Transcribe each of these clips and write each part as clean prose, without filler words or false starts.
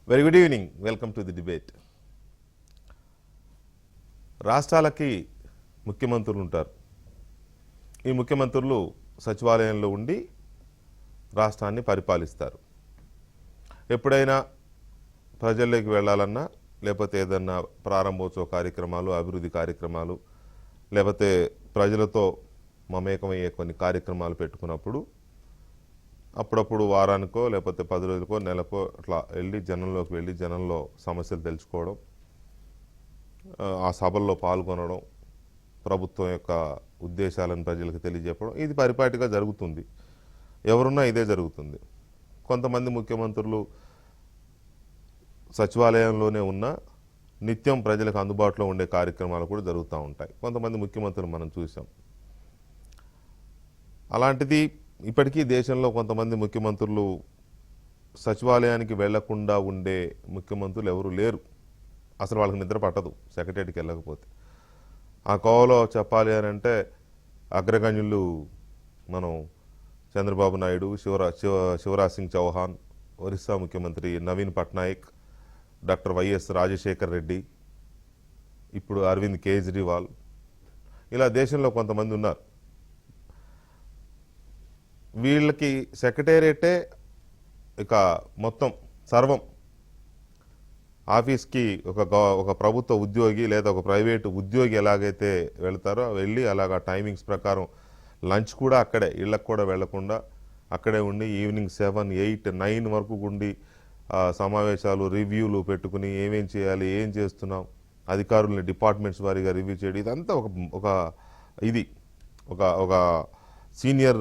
Very good evening. Welcome to the debate. రాష్ట్రాలకి ముఖ్యమంత్రులు ఉంటారు. ఈ ముఖ్యమంత్రులు సచివాలయంలో ఉండి రాష్ట్రాన్ని పరిపాలిస్తారు. ఎప్పుడైనా ప్రజల్లోకి వెళ్ళాలన్నా, లేకపోతే ఏదన్నా ప్రారంభోత్సవ కార్యక్రమాలు, అభివృద్ధి కార్యక్రమాలు, లేకపోతే ప్రజలతో మమేకమయ్యే కొన్ని కార్యక్రమాలు పెట్టుకున్నప్పుడు అప్పుడప్పుడు వారానికో లేకపోతే 10 రోజులకో నెలకో అట్లా వెళ్ళి జనంలోకి వెళ్ళి జనంలో సమస్యలు తెలుసుకోవడం, ఆ సభల్లో పాల్గొనడం, ప్రభుత్వం యొక్క ఉద్దేశాలను ప్రజలకు తెలియజెప్పడం, ఇది పరిపాటిగా జరుగుతుంది. ఎవరున్నా ఇదే జరుగుతుంది. కొంతమంది ముఖ్యమంత్రులు సచివాలయంలోనే ఉన్న నిత్యం ప్రజలకు అందుబాటులో ఉండే కార్యక్రమాలు కూడా జరుగుతూ ఉంటాయి. కొంతమంది ముఖ్యమంత్రులు మనం చూసాం. అలాంటిది ఇప్పటికీ దేశంలో కొంతమంది ముఖ్యమంత్రులు సచివాలయానికి వెళ్లకుండా ఉండే ముఖ్యమంత్రులు ఎవరు లేరు. అసలు వాళ్ళకి నిద్ర పట్టదు సెక్రటరీకి వెళ్ళకపోతే. ఆ కోవలో చెప్పాలి అని అంటే అగ్రగణ్యులు మనం చంద్రబాబు నాయుడు, శివరాజ్ సింగ్ చౌహాన్, ఒరిస్సా ముఖ్యమంత్రి నవీన్ పట్నాయక్, డాక్టర్ వైఎస్ రాజశేఖర్ రెడ్డి, ఇప్పుడు అరవింద్ కేజ్రీవాల్, ఇలా దేశంలో కొంతమంది ఉన్నారు. వీళ్ళకి సెక్రటేరియటే ఇక మొత్తం సర్వం. ఆఫీస్కి ఒక ప్రభుత్వ ఉద్యోగి లేదా ఒక ప్రైవేటు ఉద్యోగి ఎలాగైతే వెళ్తారో వెళ్ళి అలాగా టైమింగ్స్ ప్రకారం లంచ్ కూడా అక్కడే, ఇళ్ళకు కూడా వెళ్లకుండా అక్కడే ఉండి ఈవినింగ్ 7, 8, 9 వరకు ఉండి సమావేశాలు, రివ్యూలు పెట్టుకుని ఏమేం చేయాలి, ఏం చేస్తున్నాం, అధికారులని డిపార్ట్మెంట్స్ వారీగా రివ్యూ చేయడం, ఇదంతా ఒక సీనియర్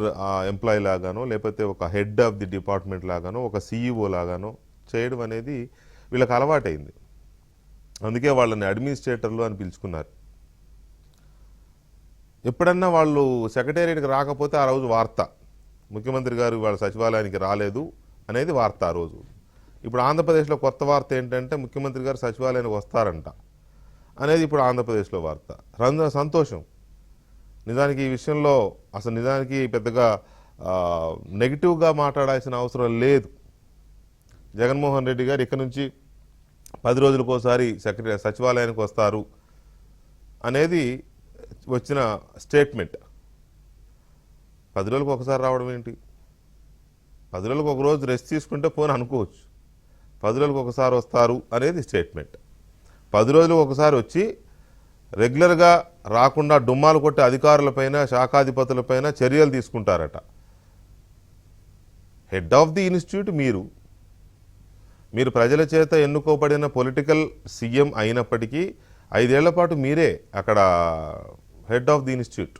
ఎంప్లాయీ లాగానో లేకపోతే ఒక హెడ్ ఆఫ్ ది డిపార్ట్మెంట్ లాగానో ఒక సిఇఓ లాగానో చేయడం అనేది వీళ్ళకి అలవాటైంది. అందుకే వాళ్ళని అడ్మినిస్ట్రేటర్లు అని పిలుచుకున్నారు. ఎప్పుడన్నా వాళ్ళు సెక్రటేరియట్కి రాకపోతే ఆ రోజు వార్త, ముఖ్యమంత్రి గారు వాళ్ళ సచివాలయానికి రాలేదు అనేది వార్త ఆ రోజు. ఇప్పుడు ఆంధ్రప్రదేశ్లో కొత్త వార్త ఏంటంటే ముఖ్యమంత్రి గారు సచివాలయానికి వస్తారంట అనేది ఇప్పుడు ఆంధ్రప్రదేశ్లో వార్త. సంతోషం. నిజానికి ఈ విషయంలో అసలు నిజానికి పెద్దగా నెగిటివ్గా మాట్లాడాల్సిన అవసరం లేదు. జగన్మోహన్ రెడ్డి గారు ఇక్కడ నుంచి 10 రోజులకోసారి సచివాలయానికి వస్తారు అనేది వచ్చిన స్టేట్మెంట్. 10 రోజులకు ఒకసారి రావడం ఏంటి? 10 రోజులకు ఒక రోజు రెస్ట్ తీసుకుంటే పోని అనుకోవచ్చు. 10 రోజులకు ఒకసారి వస్తారు అనేది స్టేట్మెంట్. 10 రోజులకు ఒకసారి వచ్చి రెగ్యులర్గా రాకుండా డుమ్మాలు కొట్టే అధికారులపైన, శాఖాధిపతులపైన చర్యలు తీసుకుంటారట. హెడ్ ఆఫ్ ది ఇన్స్టిట్యూట్ మీరు ప్రజల చేత ఎన్నుకోబడిన పొలిటికల్ సీఎం అయినప్పటికీ 5 ఏళ్ల పాటు మీరే అక్కడ హెడ్ ఆఫ్ ది ఇన్స్టిట్యూట్.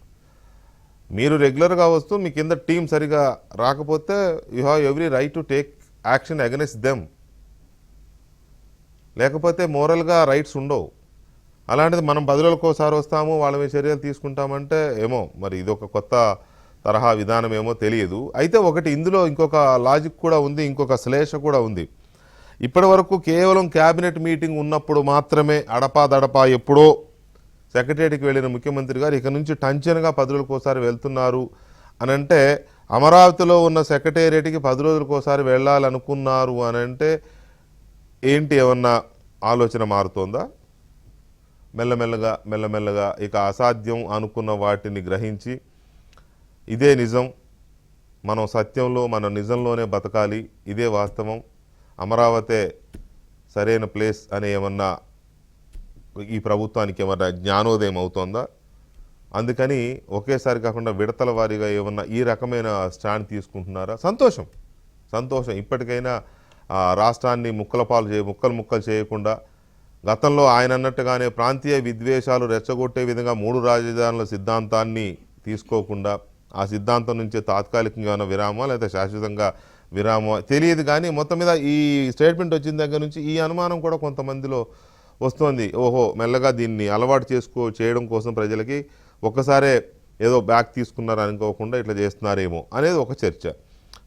మీరు రెగ్యులర్గా వస్తూ మీ కింద టీం సరిగా రాకపోతే you have every right to take action against them. లేకపోతే మోరల్గా రైట్స్ ఉండవు. అలాంటిది మనం 10 రోజులకోసారి వస్తాము, వాళ్ళ మీద చర్యలు తీసుకుంటామంటే ఏమో మరి ఇదొక కొత్త తరహా విధానం ఏమో తెలియదు. అయితే ఇందులో ఇంకొక లాజిక్ కూడా ఉంది, ఇంకొక శ్లేష కూడా ఉంది. ఇప్పటి వరకు కేవలం క్యాబినెట్ మీటింగ్ ఉన్నప్పుడు మాత్రమే అడపాదడపా ఎప్పుడో సెక్రటరీకి వెళ్ళిన ముఖ్యమంత్రి గారు ఇక నుంచి టంచన్గా 10 రోజులకోసారి వెళ్తున్నారు అని అంటే, అమరావతిలో ఉన్న సెక్రటేరియట్కి 10 రోజులకోసారి వెళ్ళాలనుకున్నారు అని అంటే ఏంటి, ఏమన్నా ఆలోచన మారుతోందా? మెల్లమెల్లగా ఇక అసాధ్యం అనుకున్న వాటిని గ్రహించి ఇదే నిజం, మనం సత్యంలో మన నిజంలోనే బతకాలి, ఇదే వాస్తవం, అమరావతే సరైన ప్లేస్ అని ఏమన్నా ఈ ప్రభుత్వానికి ఏమన్నా జ్ఞానోదయం అవుతోందా? అందుకని ఒకేసారి కాకుండా విడతల వారీగా ఏమన్నా ఈ రకమైన స్టాండ్ తీసుకుంటున్నారా? సంతోషం. ఇప్పటికైనా రాష్ట్రాన్ని ముక్కలు చేయకుండా, గతంలో ఆయన అన్నట్టుగానే ప్రాంతీయ విద్వేషాలు రెచ్చగొట్టే విధంగా 3 రాజధానుల సిద్ధాంతాన్ని తీసుకోకుండా, ఆ సిద్ధాంతం నుంచే తాత్కాలికంగా ఉన్న విరామం లేదా శాశ్వతంగా విరామం తెలియదు. కానీ మొత్తం మీద ఈ స్టేట్మెంట్ వచ్చిన దగ్గర నుంచి ఈ అనుమానం కూడా కొంతమందిలో వస్తోంది. ఓహో, మెల్లగా దీన్ని అలవాటు చేయడం కోసం ప్రజలకి ఒక్కసారే ఏదో బ్యాక్ తీసుకున్నారు అనుకోకుండా ఇట్లా చేస్తున్నారేమో అనేది ఒక చర్చ.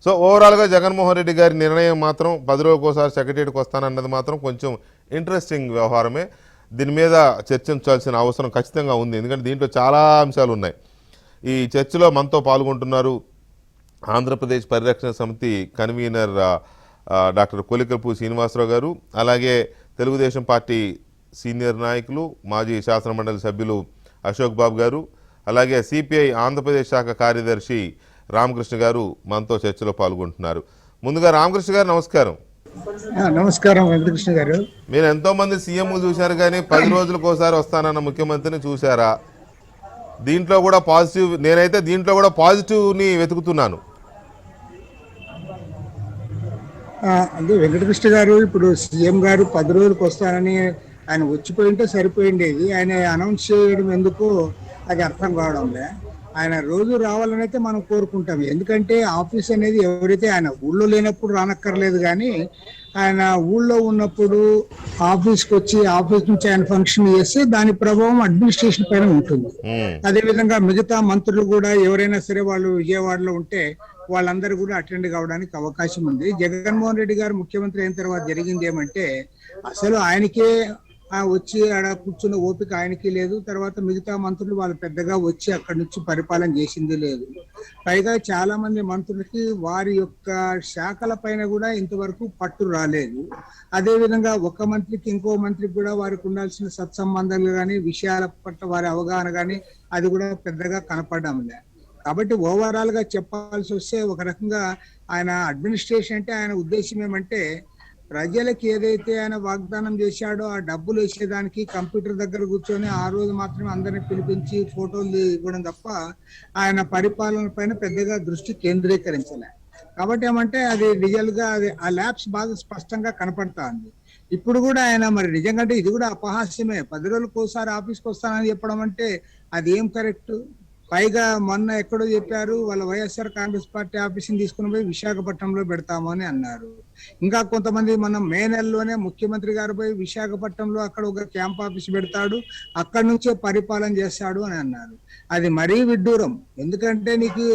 సో ఓవరాల్గా జగన్మోహన్ రెడ్డి గారి నిర్ణయం మాత్రం 10 రోజులకోసారి సెక్రటరీకి వస్తానన్నది మాత్రం కొంచెం ఇంట్రెస్టింగ్ వ్యవహారమే. దీని మీద చర్చించాల్సిన అవసరం ఖచ్చితంగా ఉంది. ఎందుకంటే దీంట్లో చాలా అంశాలు ఉన్నాయి. ఈ చర్చలో మనతో పాల్గొంటున్నారు ఆంధ్రప్రదేశ్ పరిరక్షణ సమితి కన్వీనర్ డాక్టర్ కొలికపు శ్రీనివాసరావు గారు, అలాగే తెలుగుదేశం పార్టీ సీనియర్ నాయకులు మాజీ శాసనమండలి సభ్యులు అశోక్ బాబు గారు, అలాగే సిపిఐ ఆంధ్రప్రదేశ్ శాఖ కార్యదర్శి రామకృష్ణ గారు మనతో చర్చలో పాల్గొంటున్నారు. ముందుగా రామకృష్ణ గారు నమస్కారం. నమస్కారం వెంకటకృష్ణ గారు. మీరు ఎంతో మంది సీఎం చూశారు, కానీ 10 రోజులకు ఒకసారి వస్తానన్న ముఖ్యమంత్రిని చూశారా? దీంట్లో కూడా పాజిటివ్, నేనైతే దీంట్లో కూడా పాజిటివ్ని వెతుకుతున్నాను. అంటే వెంకటకృష్ణ గారు, ఇప్పుడు సీఎం గారు 10 రోజులకు వస్తానని ఆయన వచ్చిపోయింటే సరిపోయిండేది. ఆయన అనౌన్స్ చేయడం ఎందుకు అది అర్థం కావడంలే. ఆయన రోజు రావాలని అయితే మనం కోరుకుంటాం. ఎందుకంటే ఆఫీస్ అనేది ఎవరైతే ఆయన ఊళ్ళో లేనప్పుడు రానక్కర్లేదు, కానీ ఆయన ఊళ్ళో ఉన్నప్పుడు ఆఫీస్కి వచ్చి ఆఫీస్ నుంచి ఆయన ఫంక్షన్ చేస్తే దాని ప్రభావం అడ్మినిస్ట్రేషన్ పైన ఉంటుంది. అదేవిధంగా మిగతా మంత్రులు కూడా ఎవరైనా సరే వాళ్ళు విజయవాడలో ఉంటే వాళ్ళందరూ కూడా అటెండ్ కావడానికి అవకాశం ఉంది. జగన్మోహన్ రెడ్డి గారు ముఖ్యమంత్రి అయిన తర్వాత జరిగింది ఏమంటే, అసలు ఆయనకే వచ్చి ఆడ కూర్చున్న ఓపిక ఆయనకి లేదు. తర్వాత మిగతా మంత్రులు వాళ్ళు పెద్దగా వచ్చి అక్కడి నుంచి పరిపాలన చేసింది లేదు. పైగా చాలా మంది మంత్రులకి వారి యొక్క శాఖల పైన కూడా ఇంతవరకు పట్టు రాలేదు. అదే విధంగా ఒక మంత్రికి ఇంకో మంత్రికి కూడా వారికి ఉండాల్సిన సత్సంబంధాలు కానీ, విషయాల పట్ల వారి అవగాహన కానీ అది కూడా పెద్దగా కనపడడం లేదు. కాబట్టి ఓవరాల్ గా చెప్పాల్సి వస్తే ఒక రకంగా ఆయన అడ్మినిస్ట్రేషన్ అంటే ఆయన ఉద్దేశం ఏమంటే, ప్రజలకు ఏదైతే ఆయన వాగ్దానం చేశాడో ఆ డబ్బులు వేసేదానికి కంప్యూటర్ దగ్గర కూర్చొని ఆ రోజు మాత్రమే అందరిని పిలిపించి ఫోటోలు ఇవ్వడం తప్ప ఆయన పరిపాలన పైన పెద్దగా దృష్టి కేంద్రీకరించలే. కాబట్టి ఏమంటే అది రియల్ గా అది ఆ ల్యాబ్స్ బాగా స్పష్టంగా కనపడతా ఉంది. ఇప్పుడు కూడా ఆయన మరి నిజంగా ఇది కూడా అపహాస్యమే. 10 రోజులకు ఒకసారి ఆఫీస్కి వస్తానని చెప్పడం అంటే అది ఏం కరెక్ట్? పైగా మొన్న ఎక్కడో చెప్పారు, వాళ్ళ వైఎస్ఆర్ కాంగ్రెస్ పార్టీ ఆఫీస్ని తీసుకుని పోయి విశాఖపట్నంలో పెడతాము అని అన్నారు. ఇంకా కొంతమంది మనం మే నెలలోనే ముఖ్యమంత్రి గారు పోయి విశాఖపట్నంలో అక్కడ ఒక క్యాంప్ ఆఫీస్ పెడతాడు, అక్కడి నుంచే పరిపాలన చేస్తాడు అని అన్నారు. అది మరీ విడ్డూరం. ఎందుకంటే నీకు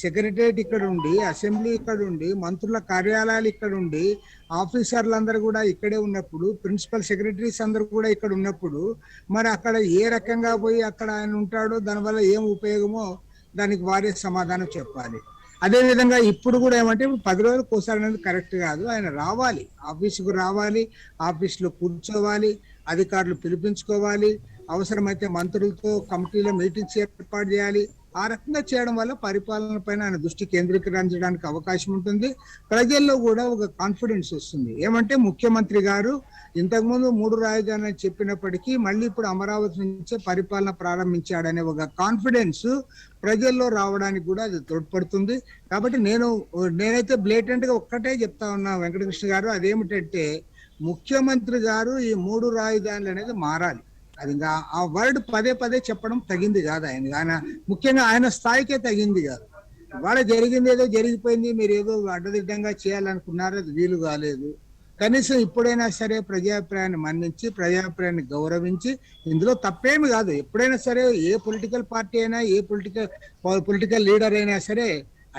సెక్రటరియట్ ఇక్కడ ఉండి, అసెంబ్లీ ఇక్కడ ఉండి, మంత్రుల కార్యాలయాలు ఇక్కడ ఉండి, ఆఫీసర్లందరూ కూడా ఇక్కడే ఉన్నప్పుడు, ప్రిన్సిపల్ సెక్రటరీస్ అందరూ కూడా ఇక్కడ ఉన్నప్పుడు మరి అక్కడ ఏ రకంగా పోయి అక్కడ ఆయన ఉంటాడో దానివల్ల ఏం ఉపయోగమో దానికి వారే సమాధానం చెప్పాలి. అదే విధంగా ఇప్పుడు కూడా ఏమంటే 10 రోజులకు ఒకసారి అనేది కరెక్ట్ కాదు. ఆయన రావాలి, ఆఫీసుకు రావాలి, ఆఫీసులో కూర్చోవాలి, అధికారులు పిలిపించుకోవాలి, అవసరమైతే మంత్రులతో కమిటీలో మీటింగ్స్ ఏర్పాటు చేయాలి. ఆ రకంగా చేయడం వల్ల పరిపాలన పైన ఆయన దృష్టి కేంద్రీకరించడానికి అవకాశం ఉంటుంది. ప్రజల్లో కూడా ఒక కాన్ఫిడెన్స్ వస్తుంది. ఏమంటే ముఖ్యమంత్రి గారు ఇంతకుముందు 3 రాజధానులు చెప్పినప్పటికీ మళ్ళీ ఇప్పుడు అమరావతి నుంచే పరిపాలన ప్రారంభించాడనే ఒక కాన్ఫిడెన్స్ ప్రజల్లో రావడానికి కూడా అది తోడ్పడుతుంది. కాబట్టి నేనైతే బ్లేటెంట్ గా ఒక్కటే చెప్తా ఉన్నా వెంకటకృష్ణ గారు, అదేమిటంటే ముఖ్యమంత్రి గారు ఈ 3 రాజధానులు అనేది మారాలి. అది ఇంకా ఆ వర్డ్ పదే పదే చెప్పడం తగింది కాదు. ఆయన ముఖ్యంగా ఆయన స్థాయికే తగింది కాదు. ఇవాళ జరిగింది ఏదో జరిగిపోయింది, మీరు ఏదో అడ్డదిడ్డంగా చేయాలనుకున్నారు, అది వీలు కాలేదు. కనీసం ఇప్పుడైనా సరే ప్రజాభిప్రాయాన్ని మన్నించి, ప్రజాభిప్రాయాన్ని గౌరవించి, ఇందులో తప్పేమి కాదు. ఎప్పుడైనా సరే ఏ పొలిటికల్ పార్టీ అయినా, ఏ పొలిటికల్ లీడర్ అయినా సరే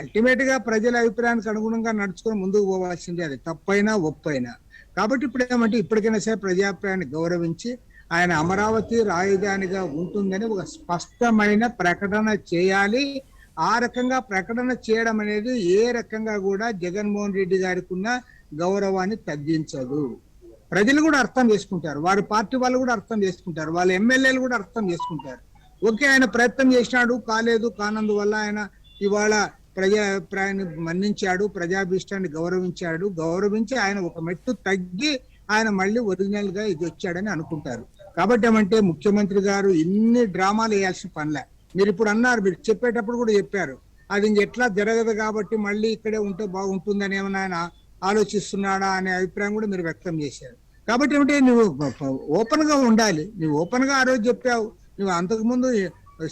అల్టిమేట్ గా ప్రజల అభిప్రాయానికి అనుగుణంగా నడుచుకొని ముందుకు పోవాల్సిందే, అది తప్పైనా ఒప్పైనా. కాబట్టి ఇప్పుడు ఏమంటే ఇప్పటికైనా సరే ప్రజాభిప్రాయాన్ని గౌరవించి ఆయన అమరావతి రాజధానిగా ఉంటుందని ఒక స్పష్టమైన ప్రకటన చేయాలి. ఆ రకంగా ప్రకటన చేయడం అనేది ఏ రకంగా కూడా జగన్మోహన్ రెడ్డి గారికి ఉన్న గౌరవాన్ని తగ్గించదు. ప్రజలు కూడా అర్థం చేసుకుంటారు, వారి పార్టీ వాళ్ళు కూడా అర్థం చేసుకుంటారు, వాళ్ళ ఎమ్మెల్యేలు కూడా అర్థం చేసుకుంటారు. ఓకే, ఆయన ప్రయత్నం చేసినాడు, కానందువల్ల ఆయన ఇవాళ ప్రజాభిప్రాయాన్ని మన్నించాడు, ప్రజాభిష్టాన్ని గౌరవించి ఆయన ఒక మెట్టు తగ్గి ఆయన మళ్ళీ ఒరిజినల్ గా ఇది వచ్చాడని అనుకుంటారు. కాబట్టి ఏమంటే ముఖ్యమంత్రి గారు ఇన్ని డ్రామాలు వేయాల్సిన పనిలే. మీరు ఇప్పుడు అన్నారు, మీరు చెప్పేటప్పుడు కూడా చెప్పారు, అది ఎట్లా జరగదు కాబట్టి మళ్ళీ ఇక్కడే ఉంటే బాగుంటుందని ఏమన్నా ఆయన ఆలోచిస్తున్నాడా అనే అభిప్రాయం కూడా మీరు వ్యక్తం చేశారు. కాబట్టి ఏమంటే నువ్వు ఓపెన్ గా ఉండాలి. నువ్వు ఓపెన్ గా ఆ రోజు చెప్పావు, నువ్వు అంతకుముందు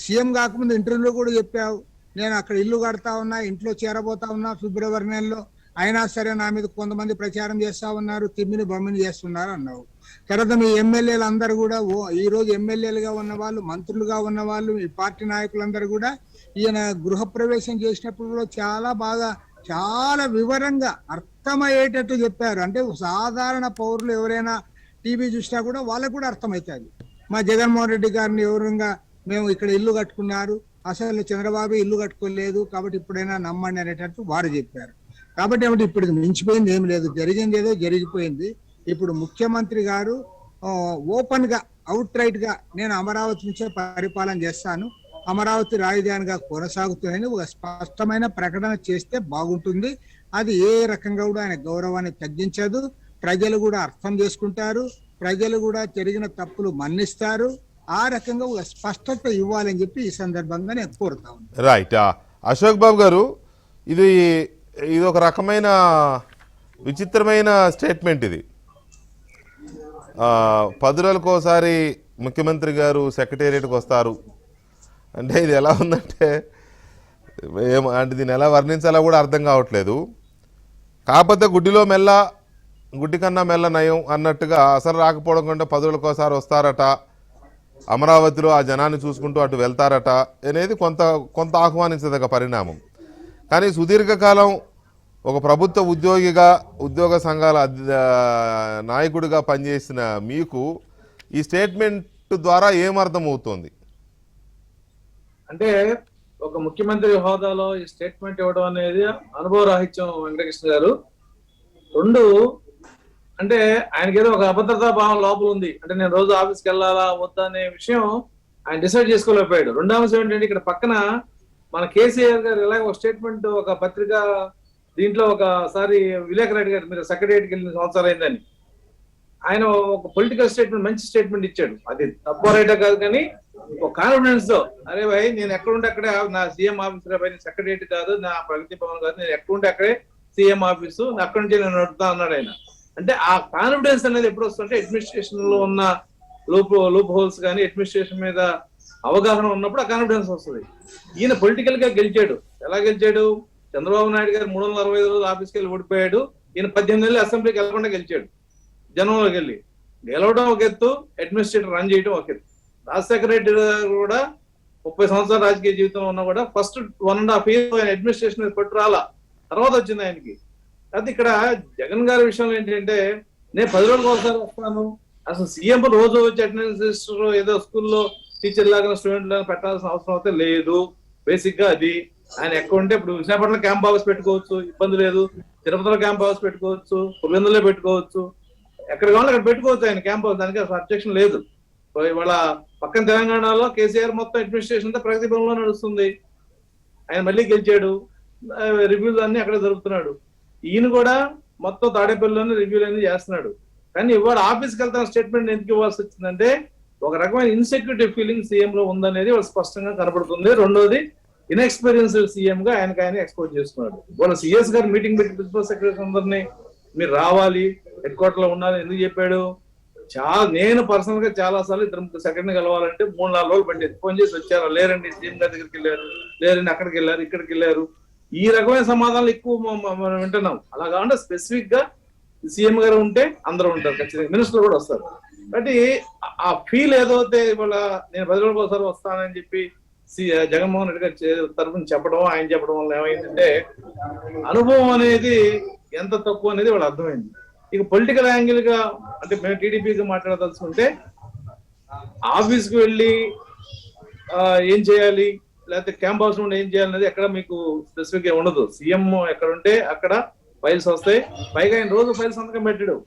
సీఎం కాకముందు ఇంటర్వ్యూలో కూడా చెప్పావు, నేను అక్కడ ఇల్లు కడతా ఉన్నా, ఇంట్లో చేరబోతా ఉన్నా ఫిబ్రవరి నెలలో, అయినా సరే నా మీద కొంతమంది ప్రచారం చేస్తా ఉన్నారు, తిమ్మిని బొమ్మిని చేస్తున్నారు అన్నావు. తర్వాత మీ ఎమ్మెల్యేలు అందరూ కూడా ఈ రోజు ఎమ్మెల్యేలుగా ఉన్న వాళ్ళు, మంత్రులుగా ఉన్న వాళ్ళు, ఈ పార్టీ నాయకులందరూ కూడా ఈయన గృహప్రవేశం చేసినప్పుడు కూడా చాలా వివరంగా అర్థమయ్యేటట్టు చెప్పారు. అంటే సాధారణ పౌరులు ఎవరైనా టీవీ చూసినా కూడా వాళ్ళకు కూడా అర్థమవుతుంది. మా జగన్మోహన్ రెడ్డి గారిని ఎవరంగా మేము ఇక్కడ ఇల్లు కట్టుకున్నారు, అసలు చంద్రబాబు ఇల్లు కట్టుకోలేదు, కాబట్టి ఇప్పుడైనా నమ్మండి అనేటట్టు వారు చెప్పారు. కాబట్టి ఏమిటి ఇప్పుడు ఇది మించిపోయింది ఏం లేదు, జరిగింది ఏదో జరిగిపోయింది. ఇప్పుడు ముఖ్యమంత్రి గారు ఓపెన్ గా అవుట్ రైట్ గా నేను అమరావతి నుంచే పరిపాలన చేస్తాను, అమరావతి రాజధానిగా కొనసాగుతుందని ఒక స్పష్టమైన ప్రకటన చేస్తే బాగుంటుంది. అది ఏ రకంగా కూడా ఆయన గౌరవాన్ని తగ్గించదు, ప్రజలు కూడా అర్థం చేసుకుంటారు, ప్రజలు కూడా జరిగిన తప్పులు మన్నిస్తారు. ఆ రకంగా ఒక స్పష్టత ఇవ్వాలని చెప్పి ఈ సందర్భంగా నేను కోరుతా ఉన్నాను. రైట్. అశోక్ బాబు గారు, ఇది ఇది ఒక రకమైన విచిత్రమైన స్టేట్మెంట్ ఇది. 10 రోజులకోసారి ముఖ్యమంత్రి గారు సెక్రటేరియట్కి వస్తారు అంటే ఇది ఎలా ఉందంటే అంటే దీన్ని ఎలా వర్ణించాలో కూడా అర్థం కావట్లేదు. కాకపోతే గుడ్డి కన్నా మెల్ల నయం అన్నట్టుగా అసలు రాకపోవడం కంటే 10 రోజులకోసారి వస్తారట, అమరావతిలో ఆ జనాన్ని చూసుకుంటూ అటు వెళ్తారట అనేది కొంత ఆహ్వానించదగ్గ పరిణామం. కానీ సుదీర్ఘకాలం ఒక ప్రభుత్వ ఉద్యోగ సంఘాల నాయకుడిగా పనిచేసిన మీకు ఈ స్టేట్మెంట్ ద్వారా ఏమర్థం అవుతుంది? అంటే ఒక ముఖ్యమంత్రి హోదాలో ఈ స్టేట్మెంట్ ఇవ్వడం అనేది అనుభవ రాహిత్యం వెంకటకృష్ణ గారు. 2, అంటే ఆయనకి ఏదో ఒక అభద్రతా భావం లోపల ఉంది. అంటే నేను రోజు ఆఫీస్కి వెళ్ళాలా వద్దా అనే విషయం ఆయన డిసైడ్ చేసుకోలేకపోయాడు. 2వ అంశం ఏంటంటే ఇక్కడ పక్కన మన కేసీఆర్ గారు ఇలాగ ఒక స్టేట్మెంట్ ఒక పత్రిక దీంట్లో ఒకసారి విలేకర్ రెడ్డి గారు మీరు సెక్రటరియట్కి వెళ్ళిన సంవత్సరాలు అయిందని ఆయన ఒక పొలిటికల్ స్టేట్మెంట్ మంచి స్టేట్మెంట్ ఇచ్చాడు. అది తప్పు రైటా కాదు, కానీ ఒక కాన్ఫిడెన్స్ తో అరే భాయ్ నేను ఎక్కడుంటే అక్కడే నా సీఎం ఆఫీస్ రా భాయ్, సెక్రటరియట్ కాదు నా ప్రగతి భవన్ కాదు, నేను ఎక్కడుంటే అక్కడే సీఎం ఆఫీసు అక్కడి నుంచి నేను నడుపుతా అన్నాడు ఆయన. అంటే ఆ కాన్ఫిడెన్స్ అనేది ఎప్పుడు వస్తుంటే అడ్మినిస్ట్రేషన్ లో ఉన్న లూప్ హోల్స్ కానీ అడ్మినిస్ట్రేషన్ మీద అవగాహన ఉన్నప్పుడు ఆ కాన్ఫిడెన్స్ వస్తుంది. ఈయన పొలిటికల్ గా గెలిచాడు. ఎలా గెలిచాడు? చంద్రబాబు నాయుడు గారు 365 రోజులు ఆఫీస్కి వెళ్ళి ఓడిపోయాడు. ఈయన 18 నెలలు అసెంబ్లీకి వెళ్ళకుండా గెలిచాడు. జనంలోకి వెళ్ళి గెలవడం ఒక ఎత్తు, అడ్మినిస్ట్రేటర్ రన్ చేయడం ఒక ఎత్తు. రాజశేఖర రెడ్డి కూడా 30 సంవత్సరాల రాజకీయ జీవితంలో ఉన్నా కూడా ఫస్ట్ 1.5 years ఆయన అడ్మినిస్ట్రేషన్ మీద పట్టు రాలా, తర్వాత వచ్చింది ఆయనకి. అది ఇక్కడ జగన్ గారి విషయంలో ఏంటంటే నేను 10 రోజులకు ఒకసారి వస్తాను, అసలు సీఎం రోజు వచ్చి అటెండెన్స్ ఏదో స్కూల్లో టీచర్ లాగా స్టూడెంట్ లాగా పెట్టాల్సిన అవసరం అయితే లేదు. బేసిక్ గా అది ఆయన ఎక్కడ ఉంటే ఇప్పుడు విశాఖపట్నం క్యాంప్ ఆఫీస్ పెట్టుకోవచ్చు, ఇబ్బంది లేదు. తిరుపతిలో క్యాంప్ ఆఫీస్ పెట్టుకోవచ్చు, పులివెందులో పెట్టుకోవచ్చు, ఎక్కడ కావాలో అక్కడ పెట్టుకోవచ్చు ఆయన క్యాంప్ హౌస్, దానికి అసలు అబ్జెక్షన్ లేదు. ఇవాళ పక్కన తెలంగాణలో కేసీఆర్ మొత్తం అడ్మినిస్ట్రేషన్ అంతా ప్రగతి భవన్లో నడుస్తుంది. ఆయన మళ్ళీ గెలిచాడు, రివ్యూలు అన్ని అక్కడ జరుపుతున్నాడు. ఈయన కూడా మొత్తం తాడేపల్లిలోనే రివ్యూలు అన్ని చేస్తున్నాడు. కానీ ఇవాళ ఆఫీస్కి వెళ్తాను స్టేట్మెంట్ ఎందుకు ఇవ్వాల్సి వచ్చిందంటే ఒక రకమైన ఇన్సెక్యూరిటీ ఫీలింగ్ సీఎం లో ఉందనేది వాళ్ళు స్పష్టంగా కనబడుతుంది. 2వది ఇన్ఎక్స్పీరియన్స్డ్ సీఎం గా ఆయన ఎక్స్పోజ్ చేస్తున్నాడు. వాళ్ళ సిఎస్ గారు మీటింగ్ పెట్టి ప్రిన్సిపల్ సెక్రటరీ అందరినీ మీరు రావాలి, హెడ్ క్వార్టర్ లో ఉండాలి ఎందుకు చెప్పాడు? నేను పర్సనల్ గా చాలా సార్లు 2 సెకండ్ కలవాలంటే 3-4 రోజులు పట్టేది. ఫోన్ చేసి వచ్చారా, లేరండి సీఎం గారి దగ్గరికి వెళ్ళారు, లేరండి అక్కడికి వెళ్ళారు, ఇక్కడికి వెళ్ళారు. ఈ రకమైన సమాధానాలు ఎక్కువ మనం వింటున్నాం. అలా కాకుండా స్పెసిఫిక్ గా సీఎం గారు ఉంటే అందరూ ఉంటారు, ఖచ్చితంగా మినిస్టర్ కూడా వస్తారు. కాబట్టి ఆ ఫీల్ ఏదైతే ఇవాళ నేను 10 రోజులకు ఒకసారి వస్తానని చెప్పి జగన్మోహన్ రెడ్డి గారి తరఫున చెప్పడం, ఆయన చెప్పడం వల్ల ఏమైందంటే అనుభవం అనేది ఎంత తక్కువ అనేది వాళ్ళు అర్థమైంది. ఇక పొలిటికల్ యాంగిల్ గా అంటే మేము టీడీపీగా మాట్లాడదలుచుకుంటే ఆఫీస్కి వెళ్ళి ఏం చేయాలి లేకపోతే క్యాంప్ హౌస్ నుండి ఏం చేయాలి అనేది ఎక్కడ మీకు స్పెసిఫిక్ గా ఉండదు. సీఎం ఎక్కడ ఉంటే అక్కడ ఫైల్స్ వస్తాయి. పైగా ఆయన రోజు ఫైల్ సంతకం పెట్టాడు.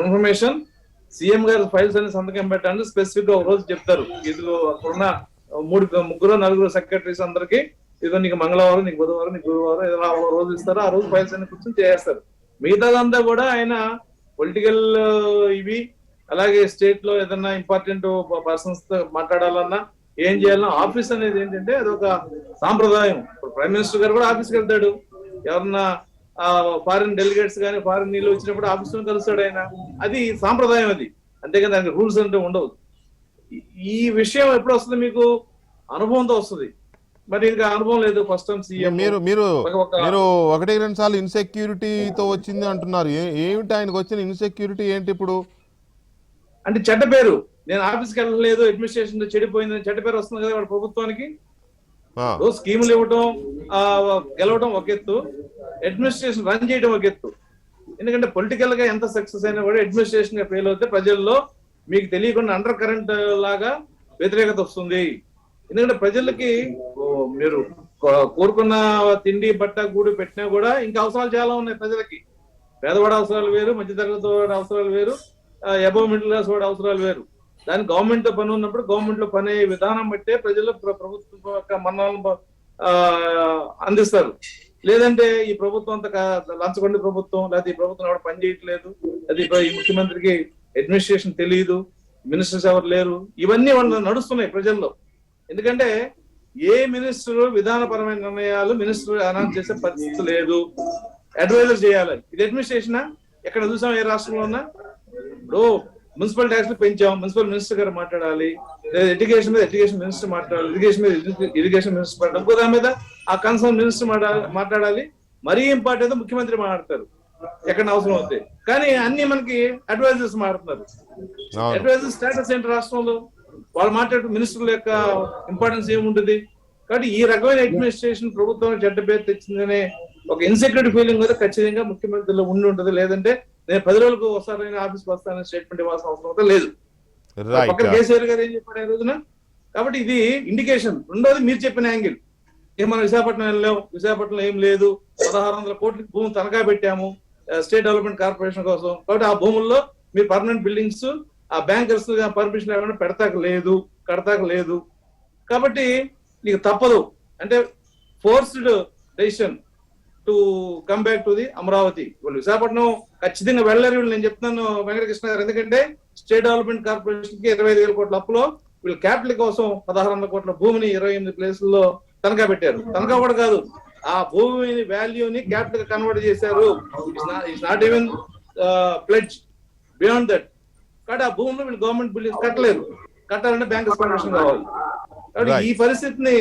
ఇన్ఫర్మేషన్ సీఎం గారు ఫైల్స్ అన్ని సంతకం పెట్టాలని స్పెసిఫిక్ గా ఒక రోజు చెప్తారు. ఇది అక్కడున్న 3-4 సెక్రటరీస్ అందరికి ఇదో నీకు మంగళవారం, నీకు బుధవారం, నీకు గురువారం ఏదైనా రోజు ఇస్తారు. ఆ రోజు ఫైల్స్ అన్ని కూర్చొని చేస్తారు. మిగతాదంతా కూడా ఆయన పొలిటికల్ ఇవి అలాగే స్టేట్ లో ఏదన్నా ఇంపార్టెంట్ పర్సన్స్ తో మాట్లాడాలన్నా ఏం చేయాలన్నా ఆఫీస్ అనేది ఏంటంటే అదొక సాంప్రదాయం. ఇప్పుడు ప్రైమ్ మినిస్టర్ గారు కూడా ఆఫీస్కి వెళ్తాడు. ఎవరన్నా ఫారిన్ డెలిగేట్స్ కానీ ఫారిన్ నీళ్ళు వచ్చినప్పుడు ఆఫీస్ లో కలుస్తాడు ఆయన. అది సాంప్రదాయం అది, అంతేకాదు దానికి రూల్స్ అంటే ఉండవు. ఈ విషయం ఎప్పుడు వస్తుంది? మీకు అనుభవంతో వస్తుంది. మరి ఇంకా అనుభవం లేదు. ఫస్ట్ టైం సీఎం మీరు 1-2 సార్లు ఇన్సెక్యూరిటీతో వచ్చింది అంటున్నారు. ఏమిటి ఆయనకు వచ్చిన ఇన్సెక్యూరిటీ ఏంటి ఇప్పుడు? అంటే చెడ్డ పేరు. నేను ఆఫీస్కి వెళ్ళలేదు, అడ్మినిస్ట్రేషన్ చెడిపోయిందని చెడ్డ పేరు వస్తుంది కదా వాడు ప్రభుత్వానికి. స్కీములు ఇవ్వటం గెలవడం ఒక ఎత్తు, అడ్మినిస్ట్రేషన్ రన్ చేయడం ఒక ఎత్తు. ఎందుకంటే పొలిటికల్ గా ఎంత సక్సెస్ అయినా కూడా అడ్మినిస్ట్రేషన్ గా ఫెయిల్ అవుతే ప్రజల్లో మీకు తెలియకుండా అండర్ కరెంట్ లాగా వ్యతిరేకత వస్తుంది. ఎందుకంటే ప్రజలకి మీరు కోరుకున్న తిండి బట్ట గూడు పెట్టినా కూడా ఇంకా అవసరాలు చాలా ఉన్నాయి ప్రజలకి. పేదవాడ అవసరాలు వేరు, మధ్యతరగతి వాడి అవసరాలు వేరు, అబవ్ మిడిల్ క్లాస్ వాడి అవసరాలు వేరు. దాని గవర్నమెంట్ తో పని ఉన్నప్పుడు గవర్నమెంట్ లో పని విధానం బట్టే ప్రజలు ప్రభుత్వం యొక్క మన్నాలను అందిస్తారు. లేదంటే ఈ ప్రభుత్వం అంత లంచగొండి ప్రభుత్వం, లేకపోతే ఈ ప్రభుత్వం ఎవరు పని చేయట్లేదు, లేదా ఈ ముఖ్యమంత్రికి అడ్మినిస్ట్రేషన్ తెలియదు, మినిస్టర్స్ ఎవరు లేరు, ఇవన్నీ వాళ్ళు నడుస్తున్నాయి ప్రజల్లో. ఎందుకంటే ఏ మినిస్టర్ విధానపరమైన నిర్ణయాలు మినిస్టర్ అనౌన్స్ చేసే పరిస్థితి లేదు, అడ్వైజర్ చేయాలి. ఇది అడ్మినిస్ట్రేషనా? ఎక్కడ చూసాం ఏ రాష్ట్రంలో ఉన్నా? ఇప్పుడు మున్సిపల్ ట్యాక్స్ పెంచాం, మున్సిపల్ మినిస్టర్ గారు మాట్లాడాలి, లేదా ఎడ్యుకేషన్ మీద ఎడ్యుకేషన్ మినిస్టర్ మాట్లాడాలి, ఇరిగేషన్ మీద ఇరిగేషన్ మినిస్టర్ మాట్లాడాలి, ఇంకో దాని మీద ఆ కన్సర్న్ మినిస్టర్ మాట్లాడాలి. మరీ ఇంపార్టెంట్ ముఖ్యమంత్రి మాట్లాడతారు ఎక్కడ అవసరం అవుతాయి. కానీ అన్ని మనకి అడ్వైజర్స్ మాట్లాడుతున్నారు. అడ్వైజర్ స్టేటస్ ఏంటి రాష్ట్రంలో? వాళ్ళు మాట్లాడే మినిస్టర్ల యొక్క ఇంపార్టెన్స్ ఏముంటుంది? కాబట్టి ఈ రకమైన అడ్మినిస్ట్రేషన్ ప్రభుత్వం చెడ్డ పేరు తెచ్చిందనే ఒక ఇన్సెక్యూరిటీ ఫీలింగ్ కూడా ఖచ్చితంగా ముఖ్యమంత్రిలో ఉండి ఉంటుంది. లేదంటే నేను 10 రోజులకు ఒకసారి ఆఫీస్కి వస్తానని స్టేట్మెంట్ ఇవ్వాల్సిన అవసరం అయితే లేదు. పక్కన కేసీఆర్ గారు ఏం చెప్పారు ఈ రోజున? కాబట్టి ఇది ఇండికేషన్. రెండోది మీరు చెప్పిన యాంగిల్, మనం విశాఖపట్నం వెళ్ళాం, విశాఖపట్నంలో ఏం లేదు, 1600 కోట్ల భూమి తనఖా పెట్టాము స్టేట్ డెవలప్మెంట్ కార్పొరేషన్ కోసం. కాబట్టి ఆ భూముల్లో మీరు పర్మనెంట్ బిల్డింగ్స్ ఆ బ్యాంకర్స్ పర్మిషన్ లేకుండా కడతాక లేదు. కాబట్టి నీకు తప్పదు, అంటే forced decision to come back to the Amaravati. వాళ్ళు విశాఖపట్నం ఖచ్చితంగా వెళ్ళరు నేను చెప్తున్నాను వెంకటకృష్ణ గారు. ఎందుకంటే స్టేట్ డెవలప్మెంట్ కార్పొరేషన్ కి 25,000 కోట్ల అప్పులో వీళ్ళు క్యాపిటల్ కోసం 1600 కోట్ల భూమిని 28 ప్లేసుల్లో తనఖా పెట్టారు. తనఖా కూడా కాదు, ఆ భూమిని వాల్యూని క్యాపిటల్ కన్వర్ట్ చేశారు. It's not even pledge beyond that. కాబట్టి ఆ భూమిలో వీళ్ళు గవర్నమెంట్ బిల్డింగ్స్ కట్టాలంటే బ్యాంకర్స్ పర్మిషన్ కావాలి. కాబట్టి ఈ పరిస్థితిని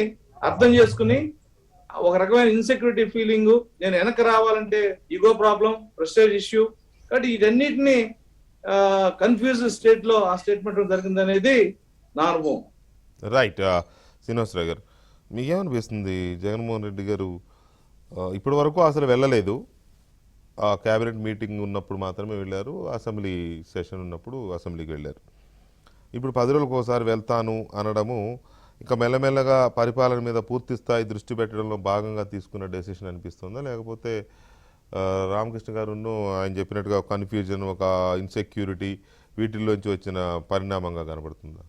అర్థం చేసుకుని ఒక రకమైన ఇన్సెక్యూరిటీ ఫీలింగ్, నేను వెనక్కి రావాలంటే ఈగో ప్రాబ్లం, ప్రెస్టేజ్ ఇష్యూ. కాబట్టి వీటన్నిటిని కన్ఫ్యూజ్ స్టేట్ లో ఆ స్టేట్మెంట్ జరిగింది అనేది నా అనుభవం. రైట్. శ్రీనివాసరావు గారు, మీకేమనిపిస్తుంది? జగన్మోహన్ రెడ్డి గారు ఇప్పటి వరకు అసలు వెళ్ళలేదు, ఆ క్యాబినెట్ మీటింగ్ ఉన్నప్పుడు మాత్రమే వెళ్ళారు, అసెంబ్లీ సెషన్ ఉన్నప్పుడు అసెంబ్లీకి వెళ్ళారు. ఇప్పుడు 10 రోజులకు ఒకసారి వెళ్తాను అనడము ఇంకా మెల్లమెల్లగా పరిపాలన మీద పూర్తి స్థాయి దృష్టి పెట్టడంలో భాగంగా తీసుకున్న డెసిషన్ అనిపిస్తుందా, లేకపోతే రామకృష్ణ గారును ఆయన చెప్పినట్టుగా కన్ఫ్యూజన్, ఒక ఇన్సెక్యూరిటీ వీటిల్లోంచి వచ్చిన పరిణామంగా కనబడుతుందా?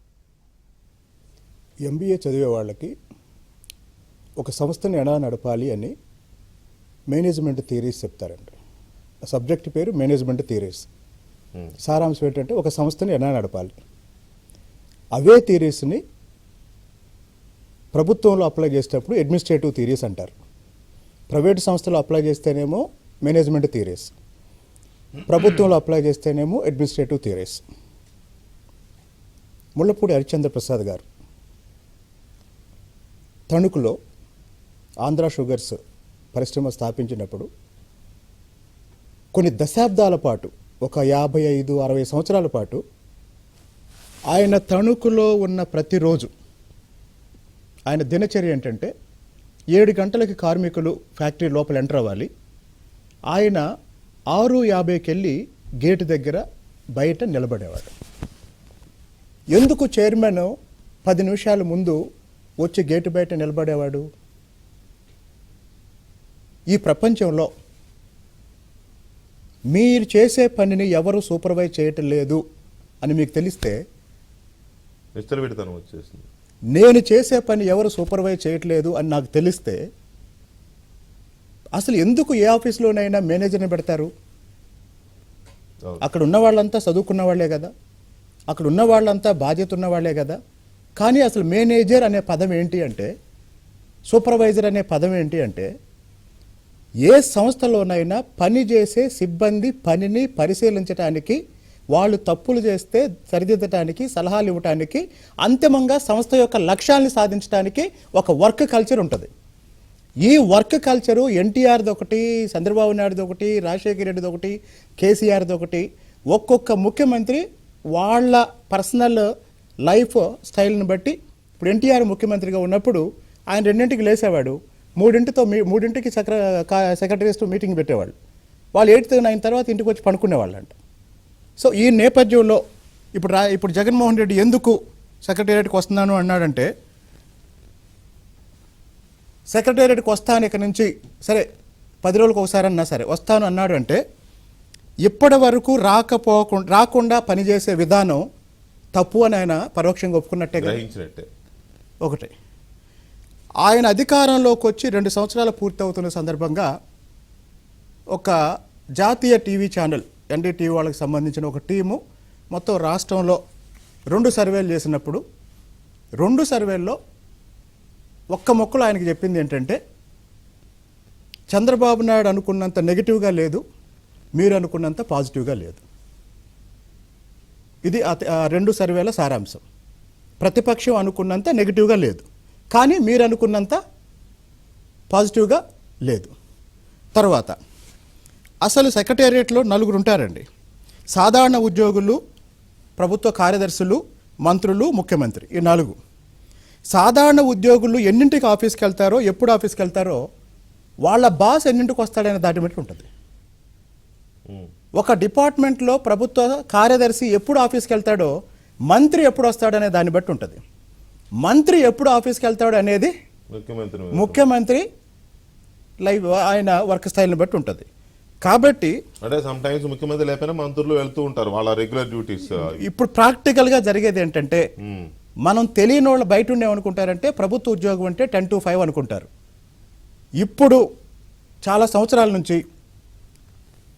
ఎంబీఏ చదివే వాళ్ళకి ఒక సంస్థని ఎలా నడపాలి అని మేనేజ్మెంట్ థియరీస్ చెప్తారండి. సబ్జెక్ట్ పేరు మేనేజ్మెంట్ థియరీస్. సారాంశం ఏంటంటే ఒక సంస్థని ఎలా నడపాలి. అవే థియరీస్ని ప్రభుత్వంలో అప్లై చేసేటప్పుడు అడ్మినిస్ట్రేటివ్ థియరీస్ అంటారు. ప్రైవేట్ సంస్థలో అప్లై చేస్తేనేమో మేనేజ్మెంట్ థియరీస్, ప్రభుత్వంలో అప్లై చేస్తేనేమో అడ్మినిస్ట్రేటివ్ థియరీస్. ముళ్ళపూడి హరిశ్చంద్ర ప్రసాద్ గారు తణుకులో ఆంధ్ర షుగర్స్ పరిశ్రమ స్థాపించినప్పుడు కొన్ని దశాబ్దాల పాటు, ఒక 55-60 సంవత్సరాల పాటు ఆయన తణుకులో ఉన్న ప్రతిరోజు ఆయన దినచర్య ఏంటంటే 7 గంటలకి కార్మికులు ఫ్యాక్టరీ లోపల ఎంటర్ అవ్వాలి. ఆయన 6:50కి వెళ్ళి గేటు దగ్గర బయట నిలబడేవాడు. ఎందుకు చైర్మన్ 10 నిమిషాల ముందు వచ్చి గేటు బయట నిలబడేవాడు? ఈ ప్రపంచంలో మీరు చేసే పనిని ఎవరు సూపర్వైజ్ చేయటం లేదు అని మీకు తెలిస్తే, వచ్చేసింది నేను చేసే పని ఎవరు సూపర్వైజ్ చేయట్లేదు అని నాకు తెలిస్తే అసలు ఎందుకు ఏ ఆఫీస్లోనైనా మేనేజర్ని పెడతారు? అక్కడ ఉన్న వాళ్ళంతా చదువుకున్న వాళ్ళే కదా, అక్కడ ఉన్న వాళ్ళంతా బాధ్యత ఉన్న వాళ్ళే కదా. కానీ అసలు మేనేజర్ అనే పదం ఏంటి అంటే, సూపర్వైజర్ అనే పదం ఏంటి అంటే, ఏ సంస్థలోనైనా పని చేసే సిబ్బంది పనిని పరిశీలించడానికి, వాళ్ళు తప్పులు చేస్తే సరిదిద్దటానికి, సలహాలు ఇవ్వటానికి, అంతిమంగా సంస్థ యొక్క లక్ష్యాన్ని సాధించడానికి ఒక వర్క్ కల్చర్ ఉంటుంది. ఈ వర్క్ కల్చరు ఎన్టీఆర్ది ఒకటి, చంద్రబాబు నాయుడుది ఒకటి, రాజశేఖర రెడ్డిది ఒకటి, కేసీఆర్ది ఒకటి. ఒక్కొక్క ముఖ్యమంత్రి వాళ్ళ పర్సనల్ లైఫ్ స్టైల్ని బట్టి, ఇప్పుడు ఎన్టీఆర్ ముఖ్యమంత్రిగా ఉన్నప్పుడు ఆయన 2ంటికి లేసేవాడు, 3ంటికి సెక్రటరీస్తో మీటింగ్ పెట్టేవాళ్ళు. వాళ్ళు 8 to 9 తర్వాత ఇంటికి వచ్చి పడుకునేవాళ్ళంట. సో ఈ నేపథ్యంలో ఇప్పుడు జగన్మోహన్ రెడ్డి ఎందుకు సెక్రటేరియట్కి వస్తున్నాను అన్నాడంటే, సెక్రటేరియట్కి వస్తాను ఇక నుంచి, సరే 10 రోజులకు ఒకసారి అన్నా సరే వస్తాను అన్నాడు అంటే ఇప్పటి వరకు రాకుండా పనిచేసే విధానం తప్పు అని ఆయన పరోక్షంగా ఒప్పుకున్నట్టే కదా. గ్రహించినట్టే. ఒకటి, ఆయన అధికారంలోకి వచ్చి 2 సంవత్సరాలు పూర్తవుతున్న సందర్భంగా ఒక జాతీయ టీవీ ఛానల్ ఎన్డీటీవీ వాళ్ళకి సంబంధించిన ఒక టీము మొత్తం రాష్ట్రంలో 2 సర్వేలు చేసినప్పుడు 2 సర్వేల్లో ఒక్క మొక్కలు ఆయనకి చెప్పింది ఏంటంటే చంద్రబాబు నాయుడు అనుకున్నంత నెగిటివ్గా లేదు, మీరు అనుకున్నంత పాజిటివ్గా లేదు. ఇది ఆ 2 సర్వేల సారాంశం. ప్రతిపక్షం అనుకున్నంత నెగిటివ్గా లేదు, కానీ మీరు అనుకున్నంత పాజిటివ్గా లేదు. తర్వాత అసలు సెక్రటేరియట్లో 4 ఉంటారండి. సాధారణ ఉద్యోగులు, ప్రభుత్వ కార్యదర్శులు, మంత్రులు, ముఖ్యమంత్రి, ఈ 4. సాధారణ ఉద్యోగులు ఎన్నింటికి ఆఫీస్కి వెళ్తారో, ఎప్పుడు ఆఫీస్కి వెళ్తారో, వాళ్ళ బాస్ ఎన్నింటికి వస్తాడనే దాటి బట్టి ఉంటుంది. ఒక డిపార్ట్మెంట్లో ప్రభుత్వ కార్యదర్శి ఎప్పుడు ఆఫీస్కి వెళ్తాడో, మంత్రి ఎప్పుడు వస్తాడనే దాన్ని బట్టి ఉంటుంది. మంత్రి ఎప్పుడు ఆఫీస్కి వెళ్తాడు అనేది ముఖ్యమంత్రి లైవ్ ఆయన వర్క్ స్టైల్ని బట్టి ఉంటుంది. కాబట్టి అంటే సమ్ టైమ్స్ ముఖ్యమంత్రి లేకపోయినా మంత్రులు వెళ్తూ ఉంటారు వాళ్ళ రెగ్యులర్ డ్యూటీస్. ఇప్పుడు ప్రాక్టికల్గా జరిగేది ఏంటంటే మనం తెలియని వాళ్ళు బయట ఉండేమనుకుంటారంటే ప్రభుత్వ ఉద్యోగం అంటే 10 to 5 అనుకుంటారు. ఇప్పుడు చాలా సంవత్సరాల నుంచి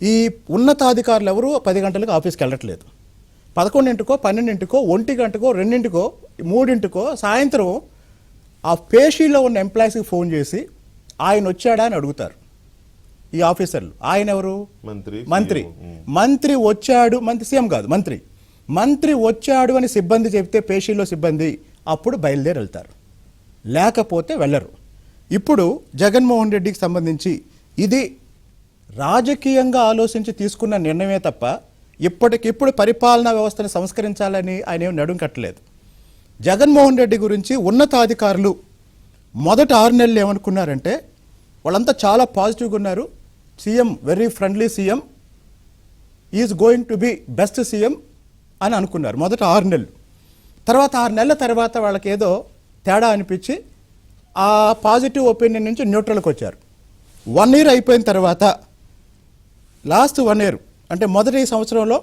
ఈ ఉన్నతాధికారులు ఎవరు 10 గంటలకు ఆఫీస్కి వెళ్ళట్లేదు. 11కో 12కో 1 గంటకో 2కో 3కో సాయంత్రం ఆ పేషీలో ఉన్న ఎంప్లాయీస్కి ఫోన్ చేసి ఆయన వచ్చాడా అని అడుగుతారు ఈ ఆఫీసర్లు. ఆయన ఎవరు? మంత్రి వచ్చాడు, సీఎం కాదు, మంత్రి వచ్చాడు అని సిబ్బంది చెప్తే పేషీలో సిబ్బంది అప్పుడు బయలుదేరి వెళ్తారు, లేకపోతే వెళ్ళరు. ఇప్పుడు జగన్మోహన్ రెడ్డికి సంబంధించి ఇది రాజకీయంగా ఆలోచించి తీసుకున్న నిర్ణయమే తప్ప ఇప్పటికిప్పుడు పరిపాలనా వ్యవస్థను సంస్కరించాలని ఆయన ఏం నడుం కట్టలేదు. జగన్మోహన్ రెడ్డి గురించి ఉన్నతాధికారులు మొదట 6 నెలలు ఏమనుకున్నారంటే వాళ్ళంతా చాలా పాజిటివ్గా ఉన్నారు. CM very friendly CM, is going to be best CM అని అనుకున్నారు మొదట 6 నెలలు. తర్వాత 6 నెలల తర్వాత వాళ్ళకి ఏదో తేడా అనిపించి ఆ పాజిటివ్ ఒపీనియన్ నుంచి న్యూట్రల్కి వచ్చారు. 1 year అయిపోయిన తర్వాత లాస్ట్ 1 year అంటే మొదటి సంవత్సరంలో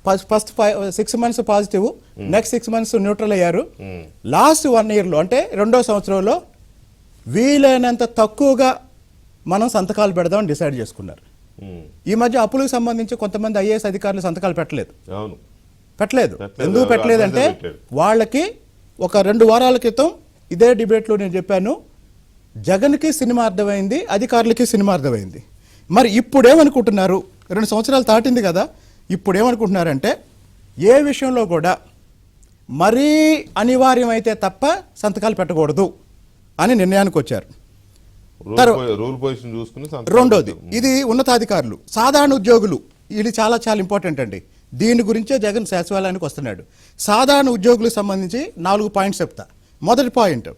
first 6 months positive, next 6 months neutral అయ్యారు. లాస్ట్ 1 yearలో అంటే 2వ సంవత్సరంలో వీలైనంత తక్కువగా మనం సంతకాలు పెడదామని డిసైడ్ చేసుకున్నారు. ఈ మధ్య అప్పులకు సంబంధించి కొంతమంది ఐఏఎస్ అధికారులు సంతకాలు పెట్టలేదు. ఎందుకు పెట్టలేదంటే వాళ్ళకి ఒక 2 వారాల క్రితం ఇదే డిబేట్లో నేను చెప్పాను, జగన్కి సినిమా అర్థమైంది, అధికారులకి సినిమా అర్థమైంది. మరి ఇప్పుడు ఏమనుకుంటున్నారు, 2 సంవత్సరాలు దాటింది కదా, ఇప్పుడు ఏమనుకుంటున్నారంటే ఏ విషయంలో కూడా మరీ అనివార్యమైతే తప్ప సంతకాలు పెట్టకూడదు అని నిర్ణయానికి వచ్చారు. రెండోది, ఇది ఉన్నతాధికారులు. సాధారణ ఉద్యోగులు, ఇది చాలా చాలా ఇంపార్టెంట్ అండి. దీని గురించే జగన్ సచివాలయానికి వస్తున్నాడు. సాధారణ ఉద్యోగులకు సంబంధించి 4 పాయింట్స్ చెప్తా. మొదటి పాయింట్,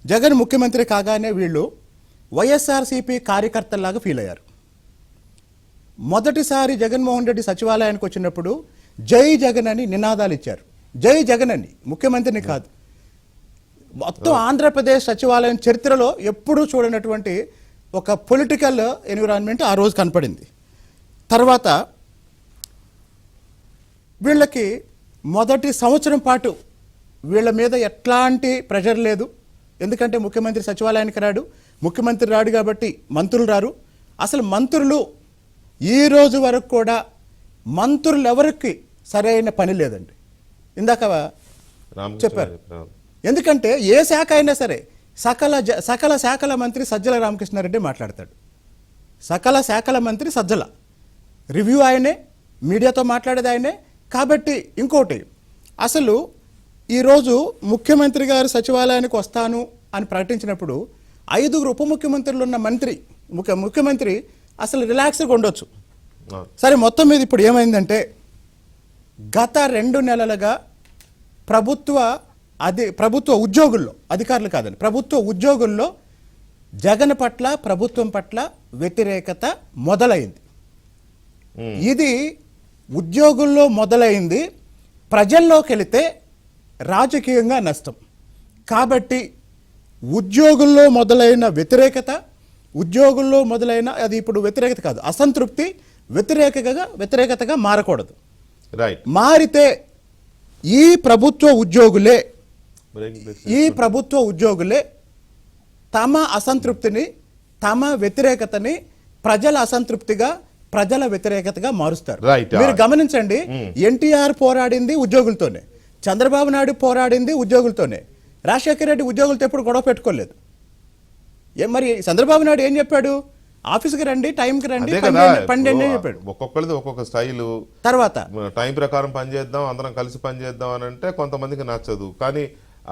జగన్ ముఖ్యమంత్రి కాగానే వీళ్ళు వైఎస్ఆర్సీపీ కార్యకర్తల్లాగా ఫీల్ అయ్యారు. మొదటిసారి జగన్మోహన్ రెడ్డి సచివాలయానికి వచ్చినప్పుడు జై జగన్ అని నినాదాలు ఇచ్చారు. జై జగన్ అని, ముఖ్యమంత్రిని కాదు. మొత్తం ఆంధ్రప్రదేశ్ సచివాలయం చరిత్రలో ఎప్పుడూ చూడనటువంటి ఒక పొలిటికల్ ఎన్విరాన్మెంట్ ఆ రోజు కనపడింది. తర్వాత వీళ్ళకి మొదటి సంవత్సరం పాటు వీళ్ళ మీద ఎట్లాంటి ప్రెషర్ లేదు. ఎందుకంటే ముఖ్యమంత్రి సచివాలయానికి రాడు, ముఖ్యమంత్రి రాడు కాబట్టి మంత్రులు రారు. అసలు మంత్రులు ఈ రోజు వరకు కూడా మంత్రులు ఎవరికి సరైన పని లేదండి. ఇందాక చెప్పారు. ఎందుకంటే ఏ శాఖ అయినా సరే సకల శాఖల మంత్రి సజ్జల రామకృష్ణారెడ్డి మాట్లాడతాడు. సకల శాఖల మంత్రి సజ్జల, రివ్యూ ఆయనే, మీడియాతో మాట్లాడేది ఆయనే. కాబట్టి ఇంకోటి, అసలు ఈరోజు ముఖ్యమంత్రి గారు సచివాలయానికి వస్తాను అని ప్రకటించినప్పుడు 5 ఉప ముఖ్యమంత్రులు ఉన్న ముఖ్యమంత్రి అసలు రిలాక్స్గా ఉండొచ్చు. సరే, మొత్తం మీద ఇప్పుడు ఏమైందంటే గత 2 నెలలుగా ప్రభుత్వ ఉద్యోగుల్లో, అధికారులు కాదండి, ప్రభుత్వ ఉద్యోగుల్లో జగన్ పట్ల, ప్రభుత్వం పట్ల వ్యతిరేకత మొదలైంది. ఇది ఉద్యోగుల్లో మొదలైంది, ప్రజల్లోకి వెళితే రాజకీయంగా నష్టం. కాబట్టి ఉద్యోగుల్లో మొదలైన ఉద్యోగుల్లో మొదలైన అది ఇప్పుడు వ్యతిరేకత కాదు, అసంతృప్తి వ్యతిరేకతగా మారకూడదు. రైట్. మారితే ఈ ప్రభుత్వ ఉద్యోగులే తమ అసంతృప్తిని, తమ వ్యతిరేకతని ప్రజల వ్యతిరేకతగా మారుస్తారు. Right. మీరు గమనించండి, ఎన్టీఆర్ పోరాడింది ఉద్యోగులతోనే, చంద్రబాబు నాయుడు పోరాడింది ఉద్యోగులతోనే, రాజశేఖర రెడ్డి ఉద్యోగులతో ఎప్పుడు గొడవ పెట్టుకోలేదు. మరి చంద్రబాబు నాయుడు ఏం చెప్పాడు? ఆఫీస్కి రండి, టైంకి రండి, పన్నెండు అని చెప్పాడు. ఒక్కొక్కరిది ఒక్కొక్క స్టైలు. తర్వాత టైం ప్రకారం పనిచేద్దాం, అందరం కలిసి పనిచేద్దాం అని అంటే కొంతమందికి నచ్చదు. కానీ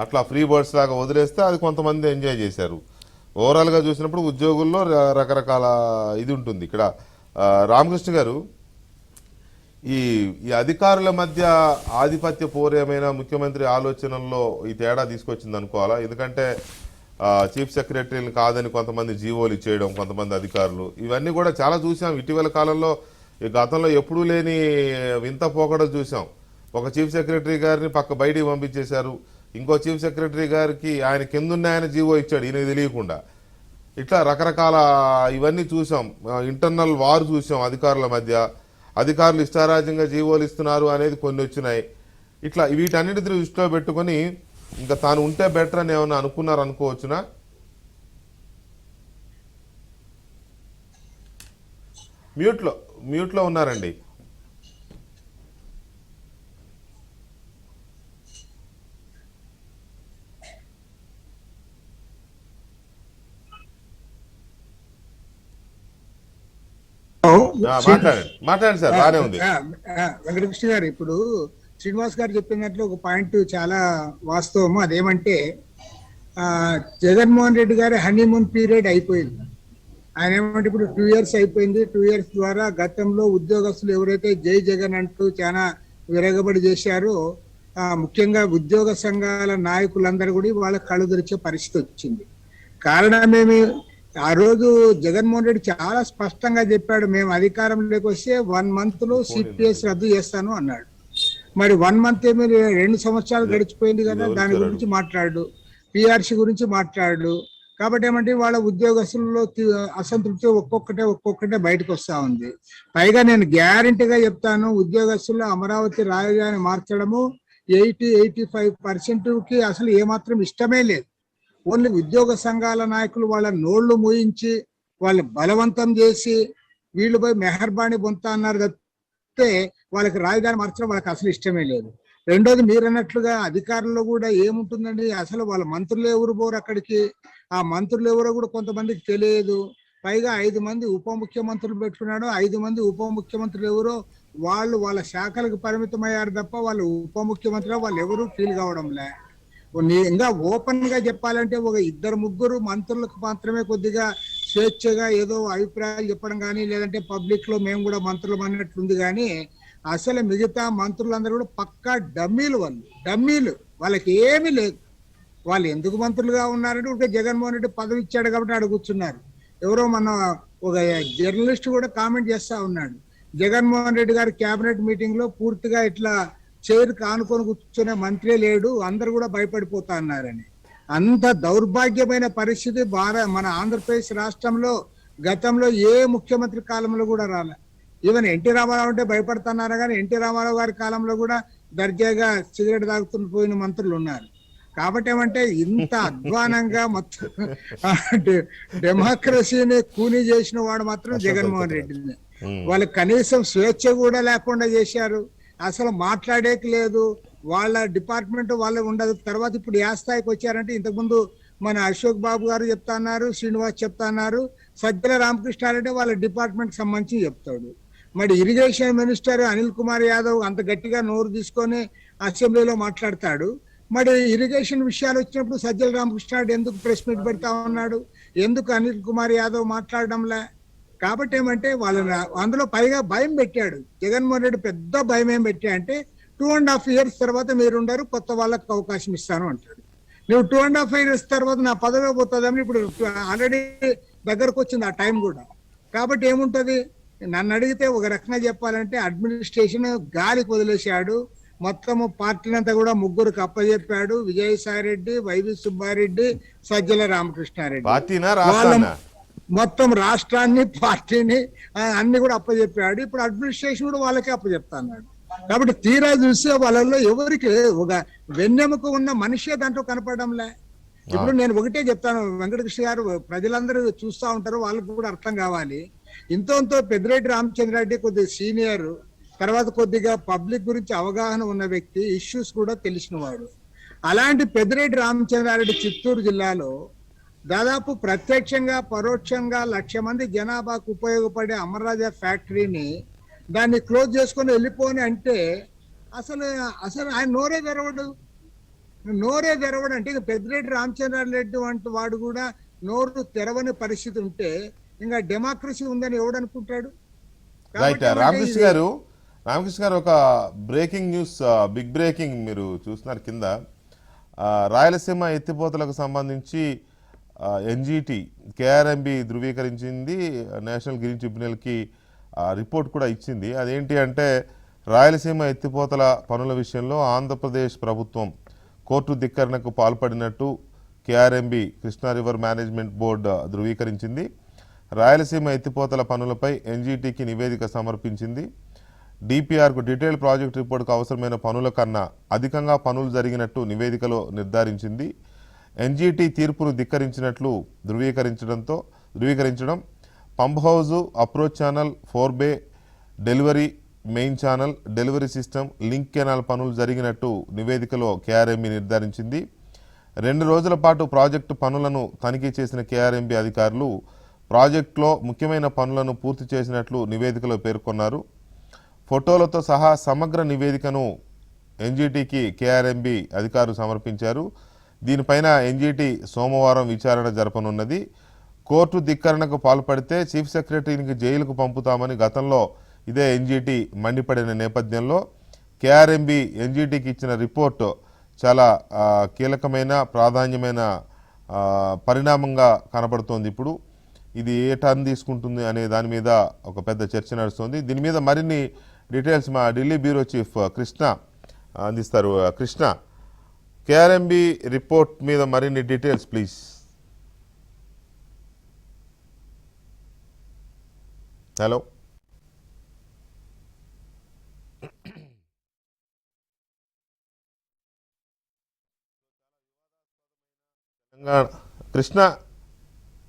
అట్లా ఫ్రీ బర్డ్స్ లాగా వదిలేస్తే అది కొంతమంది ఎంజాయ్ చేశారు. ఓవరాల్గా చూసినప్పుడు ఉద్యోగుల్లో రకరకాల ఇది ఉంటుంది. ఇక్కడ రామకృష్ణ గారు, ఈ అధికారుల మధ్య ఆధిపత్య పోరేమైన ముఖ్యమంత్రి ఆలోచనల్లో ఈ తేడా తీసుకొచ్చింది అనుకోవాలా? ఎందుకంటే చీఫ్ సెక్రటరీలు కాదని కొంతమంది జీవోలు ఇచ్చేయడం, కొంతమంది అధికారులు, ఇవన్నీ కూడా చాలా చూసాం ఇటీవల కాలంలో. ఈ గతంలో ఎప్పుడూ లేని వింత పోకడ చూసాం. ఒక చీఫ్ సెక్రటరీ గారిని బయటికి పంపించేశారు, ఇంకో చీఫ్ సెక్రటరీ గారికి ఆయన కిందున్నాయని జీవో ఇచ్చాడు ఈయనకి తెలియకుండా. ఇట్లా రకరకాల ఇవన్నీ చూసాం. ఇంటర్నల్ వార్ చూసాం అధికారుల మధ్య. అధికారులు ఇష్టారాజ్యంగా జీవోలు ఇస్తున్నారు అనేది కొన్ని వచ్చినాయి. ఇట్లా వీటన్నిటి దృష్టిలో పెట్టుకొని ఇంకా తాను ఉంటే బెటర్ అని ఏమన్నా అనుకున్నారు అనుకోవచ్చునా? మ్యూట్లో ఉన్నారండి. మాట్లాడండి సార్, బాగానే ఉంది. వెంకటకృష్ణ గారు, ఇప్పుడు శ్రీనివాస్ గారు చెప్పినట్లు ఒక పాయింట్ చాలా వాస్తవము. అదేమంటే జగన్మోహన్ రెడ్డి గారి హనీమూన్ పీరియడ్ అయిపోయింది. ఆయన ఏమంటే ఇప్పుడు 2 years అయిపోయింది. 2 years ద్వారా గతంలో ఉద్యోగస్తులు ఎవరైతే జై జగన్ అంటూ చాలా విరగబడి చేశారో, ముఖ్యంగా ఉద్యోగ సంఘాల నాయకులందరూ కూడా వాళ్ళ కళ్ళు తెరిచే పరిస్థితి వచ్చింది. కారణమేమి? ఆ రోజు జగన్మోహన్ రెడ్డి చాలా స్పష్టంగా చెప్పాడు, మేము అధికారంలోకి వస్తే 1 month లో సిపిఎస్ రద్దు చేస్తాను అన్నాడు. మరి 1 month ఏమి, 2 సంవత్సరాలు గడిచిపోయింది కదా, దాని గురించి మాట్లాడు, పిఆర్సి గురించి మాట్లాడు. కాబట్టి ఏమంటే వాళ్ళ ఉద్యోగస్తుల్లో అసంతృప్తి ఒక్కొక్కటే బయటకు వస్తా ఉంది. పైగా నేను గ్యారంటీగా చెప్తాను, ఉద్యోగస్తుల్లో అమరావతి రాజధాని మార్చడము 80-85% అసలు ఏమాత్రం ఇష్టమే లేదు. ఓన్లీ ఉద్యోగ సంఘాల నాయకులు వాళ్ళ నోళ్లు మూయించి వాళ్ళు బలవంతం చేసి వీళ్ళు పోయి మెహర్బానీ పొందుతా అన్నారు తప్పితే వాళ్ళకి రాజధాని మార్చడం వాళ్ళకి అసలు ఇష్టమే లేదు. రెండోది, మీరు అన్నట్లుగా అధికారుల్లో కూడా ఏముంటుందండి, అసలు వాళ్ళ మంత్రులు ఎవరు పోరు అక్కడికి. ఆ మంత్రులు ఎవరో కూడా కొంతమందికి తెలియదు. పైగా 5 మంది ఉప ముఖ్యమంత్రులు పెట్టుకున్నాడు. 5 మంది ఉప ముఖ్యమంత్రులు ఎవరో వాళ్ళ శాఖలకు పరిమితం అయ్యారు తప్ప వాళ్ళు ఉప ముఖ్యమంత్రి వాళ్ళు ఎవరు ఫీల్ కావడంలే. ఇంకా ఓపెన్ గా చెప్పాలంటే ఒక 2-3 మంత్రులకు మాత్రమే కొద్దిగా స్వేచ్ఛగా ఏదో అభిప్రాయాలు చెప్పడం కానీ, లేదంటే పబ్లిక్ లో మేము కూడా మంత్రులు అన్నట్లుంది. కానీ అసలు మిగతా మంత్రులందరూ కూడా పక్కా డమ్మీలు. వాళ్ళకి ఏమీ లేదు. వాళ్ళు ఎందుకు మంత్రులుగా ఉన్నారంటే ఒక జగన్మోహన్ రెడ్డి పదవి ఇచ్చాడు కాబట్టి అక్కడ కూర్చున్నారు. ఎవరో మన ఒక జర్నలిస్ట్ కూడా కామెంట్ చేస్తా ఉన్నాడు, జగన్మోహన్ రెడ్డి గారి కేబినెట్ మీటింగ్ లో పూర్తిగా ఇట్లా చైర్ కానుకొని కూర్చునే మంత్రే లేడు, అందరు కూడా భయపడిపోతా అన్నారని. అంత దౌర్భాగ్యమైన పరిస్థితి మన ఆంధ్రప్రదేశ్ రాష్ట్రంలో గతంలో ఏ ముఖ్యమంత్రి కాలంలో కూడా రాలే. ఈవెన్ ఎన్టీ రామారావు అంటే భయపడుతున్నారా, కానీ ఎన్టీ రామారావు గారి కాలంలో కూడా దర్జాగా సిగరెట్ తాగుతున్న పోయిన మంత్రులు ఉన్నారు. కాబట్టి ఏమంటే ఇంత అధ్వానంగా మొత్తం డెమోక్రసీని కూనీ చేసిన వాడు మాత్రం జగన్మోహన్ రెడ్డిని. వాళ్ళకి కనీసం స్వేచ్ఛ కూడా లేకుండా చేశారు. అసలు మాట్లాడేకి లేదు, వాళ్ళ డిపార్ట్మెంట్ వాళ్ళే ఉండదు. తర్వాత ఇప్పుడు ఏ స్థాయికి వచ్చారంటే, ఇంతకుముందు మన అశోక్ బాబు గారు చెప్తా అన్నారు, శ్రీనివాస్ చెప్తా అన్నారు, సజ్జల రామకృష్ణారెడ్డి వాళ్ళ డిపార్ట్మెంట్ సంబంధించి చెప్తాడు. మరి ఇరిగేషన్ మినిస్టర్ అనిల్ కుమార్ యాదవ్ అంత గట్టిగా నోరు తీసుకొని అసెంబ్లీలో మాట్లాడతాడు. మరి ఇరిగేషన్ విషయాలు వచ్చినప్పుడు సజ్జల రామకృష్ణారెడ్డి ఎందుకు ప్రెస్ మీట్ పెడతా ఉన్నాడు, ఎందుకు అనిల్ కుమార్ యాదవ్ మాట్లాడడంలే? కాబట్టి ఏమంటే వాళ్ళని అందులో పైగా భయం పెట్టాడు జగన్మోహన్ రెడ్డి. పెద్ద భయం ఏం పెట్టా అంటే 2.5 years తర్వాత మీరుండారు, కొత్త వాళ్ళకి అవకాశం ఇస్తాను అంటాడు. నువ్వు 2.5 years తర్వాత నా పదవి పోతుందని ఇప్పుడు ఆల్రెడీ దగ్గరకు వచ్చింది ఆ టైం కూడా. కాబట్టి ఏముంటది, నన్ను అడిగితే ఒక రకంగా చెప్పాలంటే అడ్మినిస్ట్రేషన్ గాలికి వదిలేశాడు. మొత్తము పార్టీలంతా కూడా ముగ్గురికి అప్పచెప్పాడు. విజయసాయి రెడ్డి, వైవి సుబ్బారెడ్డి, సజ్జల రామకృష్ణారెడ్డి. పార్టీనా వాళ్ళ రాష్ట్రాన్నా? మొత్తం రాష్ట్రాన్ని, పార్టీని అన్ని కూడా అప్పచెప్పాడు. ఇప్పుడు అడ్మినిస్ట్రేషన్ కూడా వాళ్ళకే అప్పచెప్తాన్నాడు. కాబట్టి తీరా చూస్తే వాళ్ళలో ఎవరికి ఒక వెన్నెముక ఉన్న మనిషే దాంట్లో కనపడంలే. ఇప్పుడు నేను ఒకటే చెప్తాను వెంకటకృష్ణ గారు, ప్రజలందరూ చూస్తూ ఉంటారు, వాళ్ళకు కూడా అర్థం కావాలి. ఇంతో పెద్దిరెడ్డి రామచంద్రారెడ్డి కొద్దిగా సీనియర్, తర్వాత కొద్దిగా పబ్లిక్ గురించి అవగాహన ఉన్న వ్యక్తి, ఇష్యూస్ కూడా తెలిసినవాడు. అలాంటి పెద్దిరెడ్డి రామచంద్రారెడ్డి చిత్తూరు జిల్లాలో దాదాపు ప్రత్యక్షంగా పరోక్షంగా 1,00,000 మంది జనాభాకు ఉపయోగపడే అమరరాజా ఫ్యాక్టరీని దాన్ని క్లోజ్ చేసుకొని వెళ్ళిపోని అంటే అసలు ఆయన నోరే తెరవడు అంటే ఇక పెద్దిరెడ్డి రామచంద్రారెడ్డి వంటి వాడు కూడా నోరు తెరవని పరిస్థితి ఉంటే ఇంకా డెమోక్రసీ ఉందని ఎవడనుకుంటాడు? రైట్. రామకృష్ణ గారు ఒక బ్రేకింగ్ న్యూస్, బిగ్ బ్రేకింగ్ మీరు చూస్తున్నారు కింద. రాయలసీమ ఎత్తిపోతలకు సంబంధించి ఎన్జిటి కేఆర్ఎంబి ధృవీకరించింది, నేషనల్ గ్రీన్ ట్రిబ్యునల్కి రిపోర్ట్ కూడా ఇచ్చింది. అదేంటి అంటే రాయలసీమ ఎత్తిపోతల పనుల విషయంలో ఆంధ్రప్రదేశ్ ప్రభుత్వం కోర్టు ధిక్కరణకు పాల్పడినట్టు KRMB Krishna river management board ధృవీకరించింది. రాయలసీమ ఎత్తిపోతల పనులపై ఎన్జిటికి నివేదిక సమర్పించింది. డిపిఆర్కు డీటెయిల్ ప్రాజెక్ట్ రిపోర్టుకు అవసరమైన పనుల కన్నా అధికంగా పనులు జరిగినట్టు నివేదికలో నిర్ధారించింది. ఎన్జిటి తీర్పును ధిక్కరించినట్లు ధృవీకరించడం pump house, approach channel, 4 bay, delivery main channel, delivery system, link canal పనులు జరిగినట్టు నివేదికలో కేఆర్ఎంబి నిర్ధారించింది. 2 రోజుల పాటు ప్రాజెక్టు పనులను తనిఖీ చేసిన కేఆర్ఎంబి అధికారులు ప్రాజెక్టులో ముఖ్యమైన పనులను పూర్తి చేసినట్లు నివేదికలో పేర్కొన్నారు. ఫోటోలతో సహా సమగ్ర నివేదికను ఎన్జిటికి కేఆర్ఎంబి అధికారులు సమర్పించారు. దీనిపైన ఎన్జిటి సోమవారం విచారణ జరపనున్నది. కోర్టు ధిక్కరణకు పాల్పడితే చీఫ్ సెక్రటరీని జైలుకు పంపుతామని గతంలో ఇదే ఎన్జిటి మండిపడిన నేపథ్యంలో కేఆర్ఎంబి ఎన్జిటికి ఇచ్చిన రిపోర్టు చాలా కీలకమైన ప్రాధాన్యమైన పరిణామంగా కనబడుతోంది. ఇప్పుడు ఇది ఏ టర్న్ తీసుకుంటుంది అనే దాని మీద ఒక పెద్ద చర్చ నడుస్తుంది. దీని మీద మరిన్ని డీటెయిల్స్ మా ఢిల్లీ బ్యూరో చీఫ్ కృష్ణ అందిస్తారు. కృష్ణ, కేఆర్ఎంబి రిపోర్ట్ మీద మరిన్ని details please. Hello. Krishna,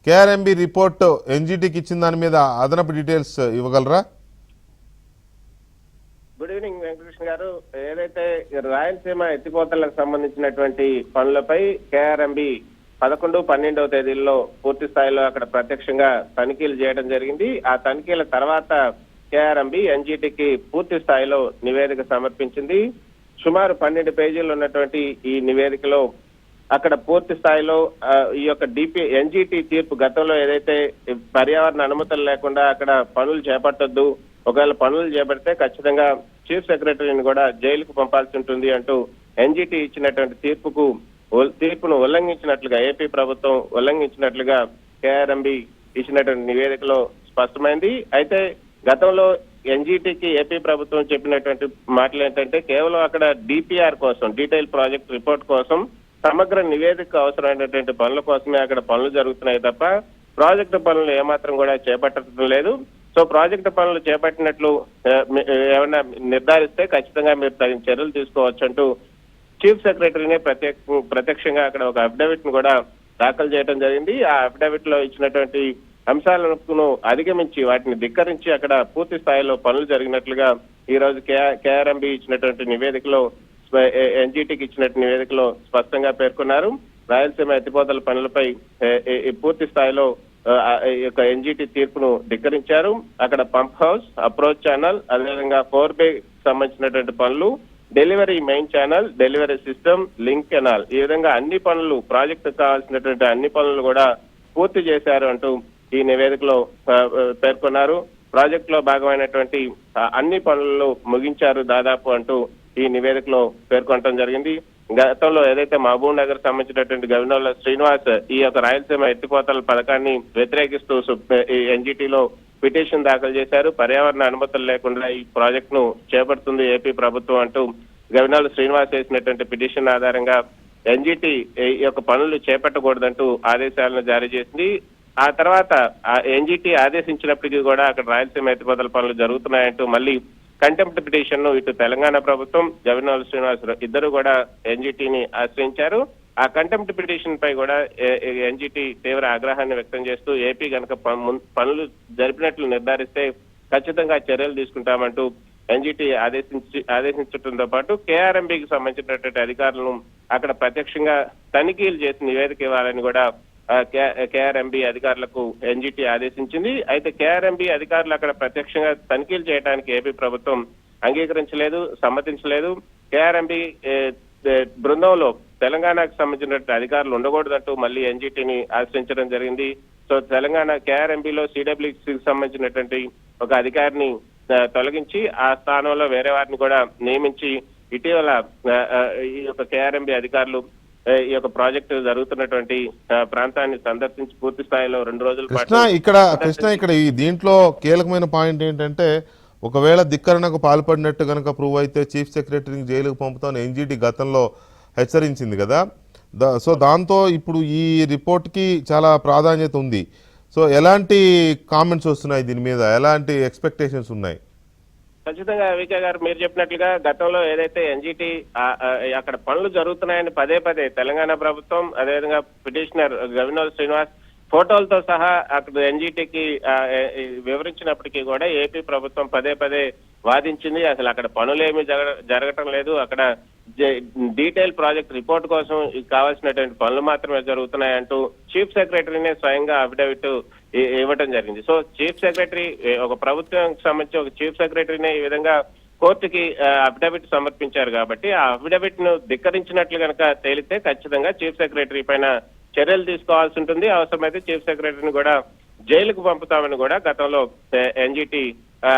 KRMB report ఎన్జిటికి ఇచ్చిన దాని మీద అదనపు డీటెయిల్స్ ఇవ్వగలరా? గుడ్ ఈవినింగ్ వెంకటకృష్ణ గారు. ఏదైతే రాయలసీమ ఎత్తిపోతలకు సంబంధించినటువంటి పనులపై కేఆర్ఎంబి 11, 12వ తేదీల్లో పూర్తి స్థాయిలో అక్కడ ప్రత్యక్షంగా తనిఖీలు చేయడం జరిగింది. ఆ తనిఖీల తర్వాత కేఆర్ఎంబి ఎన్జిటికి పూర్తి స్థాయిలో నివేదిక సమర్పించింది. సుమారు 12 పేజీలు ఉన్నటువంటి ఈ నివేదికలో అక్కడ పూర్తి స్థాయిలో ఈ యొక్క ఎన్జిటి తీర్పు గతంలో ఏదైతే పర్యావరణ అనుమతులు లేకుండా అక్కడ పనులు చేపట్టొద్దు, ఒకవేళ పనులు చేపడితే ఖచ్చితంగా చీఫ్ సెక్రటరీని కూడా జైలుకు పంపాల్సి ఉంటుంది అంటూ ఎన్జిటి ఇచ్చినటువంటి తీర్పును ఉల్లంఘించినట్లుగా ఏపీ ప్రభుత్వం ఉల్లంఘించినట్లుగా కేఆర్ఎంబి ఇచ్చినటువంటి నివేదికలో స్పష్టమైంది. అయితే గతంలో ఎన్జిటికి ఏపీ ప్రభుత్వం చెప్పినటువంటి మాటలు ఏంటంటే కేవలం అక్కడ డిపిఆర్ కోసం, డీటెయిల్ ప్రాజెక్ట్ రిపోర్ట్ కోసం, సమగ్ర నివేదిక అవసరమైనటువంటి పనుల కోసమే అక్కడ పనులు జరుగుతున్నాయి తప్ప ప్రాజెక్టు పనులు ఏమాత్రం కూడా చేపట్టడం లేదు. సో ప్రాజెక్టు పనులు చేపట్టినట్లు ఏమైనా నిర్ధారిస్తే ఖచ్చితంగా మీరు తగిన చర్యలు తీసుకోవచ్చు అంటూ చీఫ్ సెక్రటరీనే ప్రత్యక్షంగా అక్కడ ఒక అఫిడవిట్ ను కూడా దాఖలు చేయడం జరిగింది. ఆ అఫిడవిట్ లో ఇచ్చినటువంటి అంశాలను అధిగమించి వాటిని ధిక్కరించి అక్కడ పూర్తి స్థాయిలో పనులు జరిగినట్లుగా ఈ రోజు కేఆర్ఎంబి ఇచ్చినటువంటి నివేదికలో, ఎన్జిటికి ఇచ్చినటువంటి నివేదికలో స్పష్టంగా పేర్కొన్నారు. రాయలసీమ ఎత్తిపోతల పనులపై పూర్తి స్థాయిలో ఎన్జిటి తీర్పును ధిక్కరించారు. అక్కడ పంప్ హౌస్, అప్రోచ్ ఛానల్, అదేవిధంగా 4 బే సంబంధించినటువంటి పనులు, delivery main channel, delivery system, link canal, ఈ విధంగా అన్ని పనులు, ప్రాజెక్టు కావాల్సినటువంటి అన్ని పనులు కూడా పూర్తి చేశారు అంటూ ఈ నివేదికలో పేర్కొన్నారు. ప్రాజెక్టులో భాగమైనటువంటి అన్ని పనులు ముగించారు దాదాపు అంటూ ఈ నివేదికలో పేర్కొనడం జరిగింది. గతంలో ఏదైతే మహబూబ్ నగర్ సంబంధించినటువంటి గవర్నర్ శ్రీనివాస్ ఈ యొక్క రాయలసీమ ఎత్తిపోతల పథకాన్ని వ్యతిరేకిస్తూ ఎన్జిటిలో పిటిషన్ దాఖలు చేశారు. పర్యావరణ అనుమతులు లేకుండా ఈ ప్రాజెక్ట్ ను చేపడుతుంది ఏపీ ప్రభుత్వం అంటూ గవినాల శ్రీనివాస్ వేసినటువంటి పిటిషన్ ఆధారంగా ఎన్జిటి ఈ యొక్క పనులు చేపట్టకూడదంటూ ఆదేశాలను జారీ చేసింది. ఆ తర్వాత ఎన్జిటి ఆదేశించినప్పటికీ కూడా అక్కడ రాయలసీమ ఎత్తిపోతల పనులు జరుగుతున్నాయంటూ మళ్ళీ కంటెంప్ట్ పిటిషన్ ను ఇటు తెలంగాణ ప్రభుత్వం, గవినాల శ్రీనివాస్ ఇద్దరు కూడా ఎన్జిటిని ఆశ్రయించారు. ఆ కంటెంప్ట్ పిటిషన్ పై కూడా ఎన్జిటి తీవ్ర ఆగ్రహాన్ని వ్యక్తం చేస్తూ ఏపీ గనక పనులు జరిపినట్లు నిర్ధారిస్తే ఖచ్చితంగా చర్యలు తీసుకుంటామంటూ ఎన్జిటి ఆదేశించడంతో పాటు కేఆర్ఎంబికి సంబంధించినటువంటి అధికారులను అక్కడ ప్రత్యక్షంగా తనిఖీలు చేసి నివేదిక ఇవ్వాలని కూడా కేఆర్ఎంబి అధికారులకు ఎన్జిటి ఆదేశించింది. అయితే కేఆర్ఎంబి అధికారులు అక్కడ ప్రత్యక్షంగా తనిఖీలు చేయడానికి ఏపీ ప్రభుత్వం అంగీకరించలేదు, సమ్మతించలేదు. కేఆర్ఎంబి బృందంలో తెలంగాణకు సంబంధించినటువంటి అధికారులు ఉండకూడదంటూ మళ్ళీ ఎన్జిటిని ఆశ్రయించడం జరిగింది. సో తెలంగాణ కేఆర్ఎంబిలో సిడబ్ల్యూసికి సంబంధించినటువంటి ఒక అధికారిని తొలగించి ఆ స్థానంలో వేరే వారిని కూడా నియమించి ఇటీవల ఈ యొక్క కేఆర్ఎంబి అధికారులు ఈ యొక్క ప్రాజెక్టు జరుగుతున్నటువంటి ప్రాంతాన్ని సందర్శించి పూర్తి స్థాయిలో 2 రోజుల కృష్ణ ఇక్కడ ఈ దీంట్లో కీలకమైన పాయింట్ ఏంటంటే, ఒకవేళ ధిక్కరణకు పాల్పడినట్టు కనుక ప్రూవ్ అయితే చీఫ్ సెక్రటరీని జైలుకు పంపుతామని ఎన్జిటి గతంలో హెచ్చరించింది కదా. సో దాంతో ఇప్పుడు ఈ రిపోర్ట్కి చాలా ప్రాధాన్యత ఉంది. సో ఎలాంటి కామెంట్స్ వస్తున్నాయి దీని మీద, ఎలాంటి ఎక్స్పెక్టేషన్స్ ఉన్నాయి? ఖచ్చితంగా వికే గారు మీరు చెప్పినట్లుగా గతంలో ఏదైతే ఎన్జిటి అక్కడ పనులు జరుగుతున్నాయని పదే పదే తెలంగాణ ప్రభుత్వం, అదేవిధంగా పిటిషనర్ గవినాల శ్రీనివాస్ ఫోటోలతో సహా అక్కడ ఎన్జిటికి వివరించినప్పటికీ కూడా ఏపీ ప్రభుత్వం పదే పదే వాదించింది. అసలు అక్కడ పనులేమీ జరగటం లేదు, అక్కడ డీటెయిల్ ప్రాజెక్ట్ రిపోర్ట్ కోసం కావాల్సినటువంటి పనులు మాత్రమే జరుగుతున్నాయంటూ చీఫ్ సెక్రటరీనే స్వయంగా అఫిడవిట్ ఇవ్వటం జరిగింది. సో చీఫ్ సెక్రటరీ, ఒక ప్రభుత్వానికి సంబంధించి ఒక చీఫ్ సెక్రటరీనే ఈ విధంగా కోర్టుకి అఫిడవిట్ సమర్పించారు కాబట్టి ఆ అఫిడవిట్ ను ధిక్కరించినట్లు కనుక తేలితే ఖచ్చితంగా చీఫ్ సెక్రటరీ పైన చర్యలు తీసుకోవాల్సి ఉంటుంది. అవసరమైతే చీఫ్ సెక్రటరీని కూడా జైలుకు పంపుతామని కూడా గతంలో ఎన్జిటి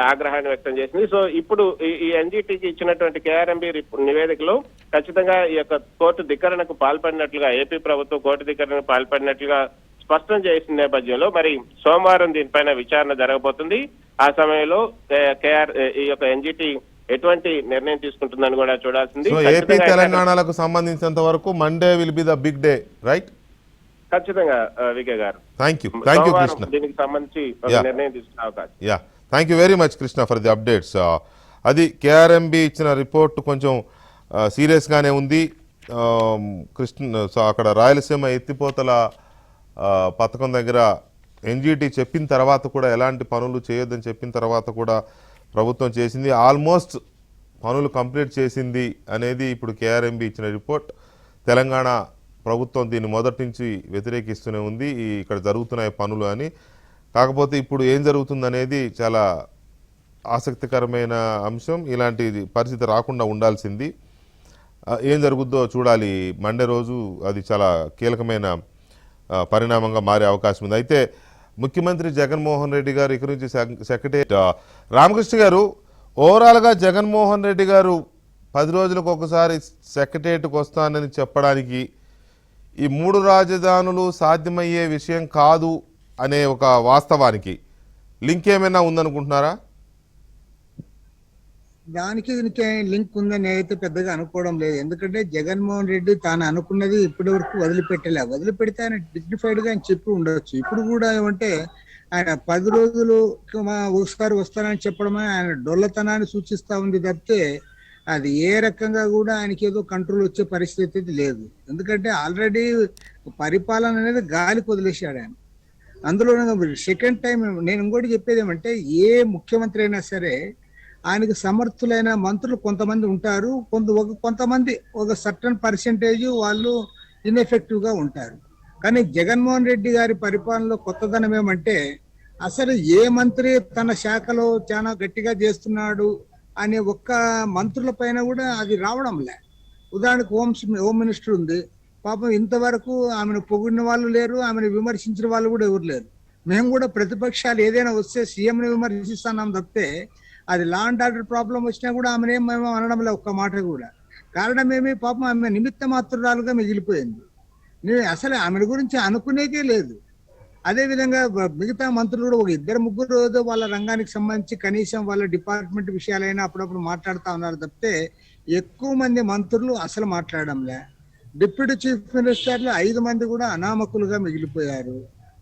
ఆగ్రహాన్ని వ్యక్తం చేసింది. సో ఇప్పుడు ఈ ఎన్జిటికి ఇచ్చినటువంటి కేఆర్ఎంబి నివేదికలో ఖచ్చితంగా ఈ యొక్క కోర్టు ధిక్కరణకు పాల్పడినట్లుగా, ఏపీ ప్రభుత్వం కోర్టు ధిక్కరణకు పాల్పడినట్లుగా స్పష్టం చేసిన నేపథ్యంలో మరి సోమవారం దీనిపైన విచారణ జరగబోతుంది. ఆ సమయంలో ఈ యొక్క ఎన్జిటి ఎటువంటి నిర్ణయం తీసుకుంటుందని కూడా చూడాల్సింది. ఏపీ తెలంగాణలకు సంబంధించినంత వరకు Monday will be the big day, right? ఖచ్చితంగా వికే గారు. Thank you Krishna. దీనికి సంబంధించి నిర్ణయం తీసుకునే అవకాశం. Thank you very much Krishna for the updates. అది కేఆర్ఎంబి ఇచ్చిన రిపోర్ట్ కొంచెం సీరియస్గానే ఉంది. కృష్ణ అక్కడ రాయలసీమ ఎత్తిపోతల పథకం దగ్గర ఎన్జిటి చెప్పిన తర్వాత కూడా ఎలాంటి పనులు చేయొద్దని చెప్పిన తర్వాత కూడా ప్రభుత్వం చేసింది. ఆల్మోస్ట్ పనులు కంప్లీట్ చేసింది అనేది ఇప్పుడు కేఆర్ఎంబి ఇచ్చిన రిపోర్ట్. తెలంగాణ ప్రభుత్వం దీన్ని మొదటి నుంచి వ్యతిరేకిస్తూనే ఉంది, ఇక్కడ జరుగుతున్నాయి పనులు అని. కాకపోతే ఇప్పుడు ఏం జరుగుతుందనేది చాలా ఆసక్తికరమైన అంశం. ఇలాంటి పరిస్థితి రాకుండా ఉండాల్సింది. ఏం జరుగుద్దో చూడాలి. మండే రోజు అది చాలా కీలకమైన పరిణామంగా మారే అవకాశం ఉంది. అయితే ముఖ్యమంత్రి జగన్మోహన్ రెడ్డి గారు ఇక్కడి నుంచి సెక్రటరీ రామకృష్ణ గారు, ఓవరాల్గా జగన్మోహన్ రెడ్డి గారు 10 రోజులకు ఒకసారి సెక్రటరియట్కి వస్తానని చెప్పడానికి ఈ 3 రాజధానులు సాధ్యమయ్యే విషయం కాదు అనే ఒక వాస్తవానికి లింక్ ఏమైనా ఉందనుకుంటున్నారా? దానికి దీనికి లింక్ ఉందని అయితే పెద్దగా అనుకోవడం లేదు. ఎందుకంటే జగన్మోహన్ రెడ్డి తాను అనుకున్నది ఇప్పటి వరకు వదిలిపెడితే ఆయన డిగ్నిఫైడ్ గా ఆయన చెప్పి ఉండొచ్చు. ఇప్పుడు కూడా ఏమంటే ఆయన 10 రోజులు ఒకసారి వస్తానని చెప్పడమే ఆయన డొల్లతనాన్ని సూచిస్తా ఉంది తప్పితే అది ఏ రకంగా కూడా ఆయనకి ఏదో కంట్రోల్ వచ్చే పరిస్థితి లేదు. ఎందుకంటే ఆల్రెడీ పరిపాలన అనేది గాలికి వదిలేశాడు ఆయన. అందులో సెకండ్ టైం నేను ఇంకోటి చెప్పేది ఏమంటే, ఏ ముఖ్యమంత్రి అయినా సరే ఆయనకు సమర్థులైన మంత్రులు కొంతమంది ఉంటారు, కొంతమంది ఒక సర్టన్ పర్సెంటేజ్ వాళ్ళు ఇన్ఎఫెక్టివ్ గా ఉంటారు. కానీ జగన్మోహన్ రెడ్డి గారి పరిపాలనలో కొత్తదనం ఏమంటే, అసలు ఏ మంత్రి తన శాఖలో చాలా గట్టిగా చేస్తున్నాడు అనే ఒక్క మంత్రుల పైన కూడా అది రావడం లే. ఉదాహరణకు హోమ్ మినిస్టర్ ఉంది, పాపం ఇంతవరకు ఆమెను పొగిడిన వాళ్ళు లేరు, ఆమెను విమర్శించిన వాళ్ళు కూడా ఎవరు లేరు. మేము కూడా ప్రతిపక్షాలు ఏదైనా వస్తే సీఎంని విమర్శిస్తున్నాం తప్పితే అది లా అండ్ ఆర్డర్ ప్రాబ్లం వచ్చినా కూడా ఆమెను మేము అనడం లే ఒక్క మాట కూడా. కారణం ఏమి, పాపం ఆమె నిమిత్త మాత్రురాలుగా మిగిలిపోయింది. నేను అసలు ఆమె గురించి అనుకునేకే లేదు. అదేవిధంగా మిగతా మంత్రులు కూడా ఒక 2-3 వాళ్ళ రంగానికి సంబంధించి కనీసం వాళ్ళ డిపార్ట్మెంట్ విషయాలైనా అప్పుడప్పుడు మాట్లాడుతూ ఉన్నారు తప్పితే ఎక్కువ మంది మంత్రులు అసలు మాట్లాడంలే. డిప్యూటీ చీఫ్ మినిస్టర్లు 5 మంది కూడా అనామకులుగా మిగిలిపోయారు.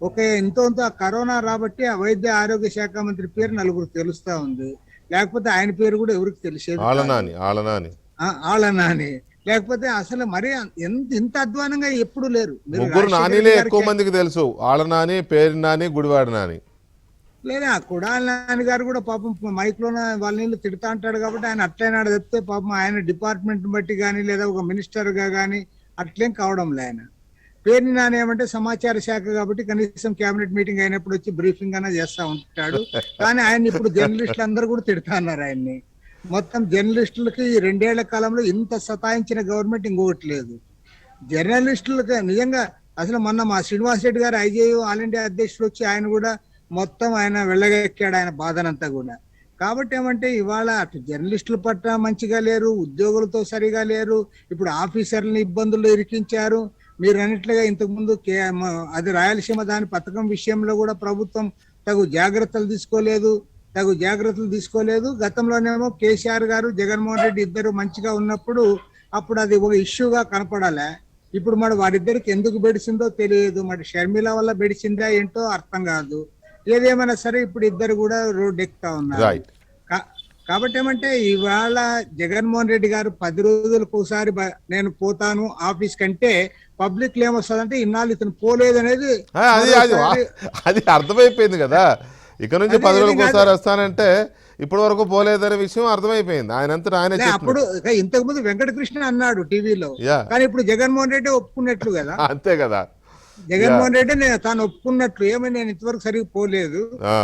ఒక ఎంతో కరోనా రాబట్టి ఆ వైద్య ఆరోగ్య శాఖ మంత్రి పేరు నలుగురు తెలుస్తా ఉంది, లేకపోతే ఆయన పేరు కూడా ఎవరికి తెలిసేది కాదు. ఆళ్ళనాని, లేకపోతే అసలు మరి ఇంత అధ్వానంగా ఎప్పుడు లేరు. మీరు ముగ్గురు రాజశేఖర నానిలే రెడ్డి ఎక్కువ గారికి మందికి తెలుసు, ఆళ్ళనాని, పేరు నాని, గుడివాడ నాని. లేదా కుడాల నాని గారు కూడా పాపం మైక్ లోన వాళ్ళ నీళ్ళు తిడతా అంటాడు కాబట్టి ఆయన అట్లయినాడు చెప్తే పాపం ఆయన డిపార్ట్మెంట్ బట్టి కానీ లేదా ఒక మినిస్టర్ గా కానీ అట్లేం కావడంలే. ఆయన పేరుని నాని ఏమంటే సమాచార శాఖ కాబట్టి కనీసం కేబినెట్ మీటింగ్ అయినప్పుడు వచ్చి బ్రీఫింగ్ అన్నా చేస్తా ఉంటాడు. కానీ ఆయన ఇప్పుడు జర్నలిస్టులు అందరూ కూడా తిడతా అన్నారు ఆయన్ని. మొత్తం జర్నలిస్టులకి ఈ 2 ఏళ్ల కాలంలో ఇంత సతాయించిన గవర్నమెంట్ ఇంకొకటి లేదు. జర్నలిస్టులకి నిజంగా అసలు మొన్న మా శ్రీనివాస్ రెడ్డి గారు ఐజేయు ఆల్ ఇండియా అధ్యక్షుడు వచ్చి ఆయన కూడా మొత్తం ఆయన వెళ్ళగెక్కాడు ఆయన బాధనంతా కూడా. కాబట్టి ఏమంటే ఇవాళ అటు జర్నలిస్టుల పట్ల మంచిగా లేరు, ఉద్యోగులతో సరిగా లేరు, ఇప్పుడు ఆఫీసర్లని ఇబ్బందులు ఇరికించారు. మీరు అన్నట్లుగా ఇంతకుముందు అది రాయలసీమ దాని పథకం విషయంలో కూడా ప్రభుత్వం తగు జాగ్రత్తలు తీసుకోలేదు. గతంలోనేమో కేసీఆర్ గారు జగన్మోహన్ రెడ్డి ఇద్దరు మంచిగా ఉన్నప్పుడు అప్పుడు అది ఒక ఇష్యూగా కనపడాలే. ఇప్పుడు మరి వారిద్దరికి ఎందుకు బెడిసిందో తెలియదు, మరి షర్మిల వల్ల బెడిసిందా ఏంటో అర్థం కాదు. ఏదేమైనా సరే ఇప్పుడు ఇద్దరు కూడా రోడ్ ఎక్కుతా ఉన్నారు. కాబట్టి ఏమంటే ఇవాళ జగన్మోహన్ రెడ్డి గారు 10 రోజులకు ఒకసారి నేను పోతాను ఆఫీస్ కంటే పబ్లిక్ లో ఏమొస్తుందంటే ఇన్నాళ్ళు ఇతను పోలేదు అనేది అది అర్థమైపోయింది కదా. ఇక నుంచి 10 రోజులకు ఒకసారి వస్తానంటే ఇప్పటి వరకు పోలేదనే విషయం అర్థమైపోయింది. ఆయన అప్పుడు ఇంతకు ముందు వెంకటకృష్ణ అన్నాడు టీవీలో, కానీ ఇప్పుడు జగన్మోహన్ రెడ్డి ఒప్పుకున్నట్లు కదా. అంతే కదా, జగన్మోహన్ రెడ్డి తాను ఒప్పుకున్నట్లు ఏమని నేను ఇంతవరకు సరిగ్గా పోలేదు,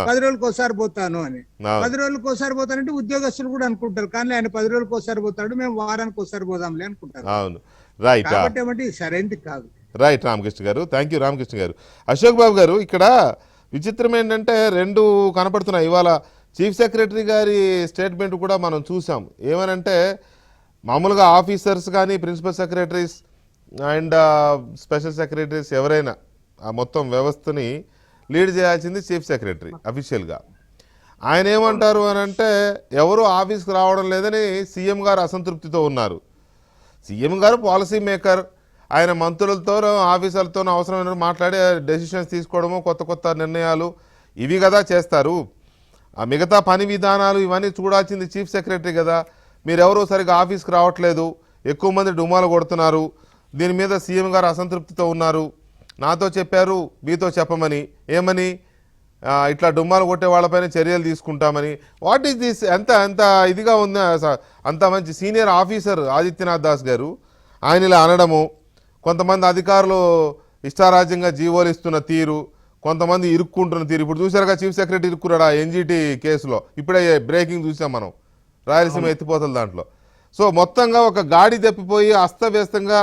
10 రోజులకు ఒకసారి పోతాను అని. 10 రోజులకు ఒకసారి పోతానంటే ఉద్యోగస్తులు కూడా అనుకుంటారు, కానీ ఆయన 10 రోజులకు ఒకసారి పోతాడు, మేము వారానికి ఒకసారి పోదాంలే అనుకుంటారు. అవును, రైట్. కాబట్టి ఏమంటే సరైనది కాదు. రైట్ రామకృష్ణ గారు, థ్యాంక్ యూ రామకృష్ణ గారు. అశోక్ బాబు గారు, ఇక్కడ విచిత్రం ఏంటంటే 2 కనపడుతున్నాయి. ఇవాళ చీఫ్ సెక్రటరీ గారి స్టేట్మెంట్ కూడా మనం చూసాం. ఏమనంటే మామూలుగా ఆఫీసర్స్ కానీ principal secretaries and special secretaries ఎవరైనా ఆ మొత్తం వ్యవస్థని లీడ్ చేయాల్సింది చీఫ్ సెక్రటరీ అఫీషియల్గా. ఆయన ఏమంటారు అని అంటే ఎవరు ఆఫీస్కి రావడం లేదని సీఎం గారు అసంతృప్తితో ఉన్నారు. సీఎం గారు పాలసీ మేకర్, ఆయన మంత్రులతో ఆఫీసర్లతో అవసరమైన మాట్లాడి డెసిషన్స్ తీసుకోవడము, కొత్త కొత్త నిర్ణయాలు ఇవి కదా చేస్తారు. ఆ మిగతా పని విధానాలు ఇవన్నీ చూడాల్సింది చీఫ్ సెక్రటరీ కదా. మీరెవరూ సరిగ్గా ఆఫీస్కి రావట్లేదు, ఎక్కువ మంది డుమాలు కొడుతున్నారు, దీని మీద సీఎం గారు అసంతృప్తితో ఉన్నారు, నాతో చెప్పారు మీతో చెప్పమని, ఏమని ఇట్లా డుమ్మాలు కొట్టే వాళ్ళపైన చర్యలు తీసుకుంటామని. What is this? ఎంత ఇదిగా ఉంది. అంత మంచి సీనియర్ ఆఫీసర్ ఆదిత్యనాథ్ దాస్ గారు ఆయన ఇలా అనడము, కొంతమంది అధికారులు ఇష్టారాజ్యంగా జీవోలు ఇస్తున్న తీరు, కొంతమంది ఇరుక్కుంటున్న తీరు. ఇప్పుడు చూసారుగా చీఫ్ సెక్రటరీ ఇరుక్కున్నాడు ఆ ఎన్జిటి కేసులో, ఇప్పుడే బ్రేకింగ్ చూసాం మనం రాయలసీమ ఎత్తిపోతల దాంట్లో. సో మొత్తంగా ఒక గాడి తప్పిపోయి అస్తవ్యస్తంగా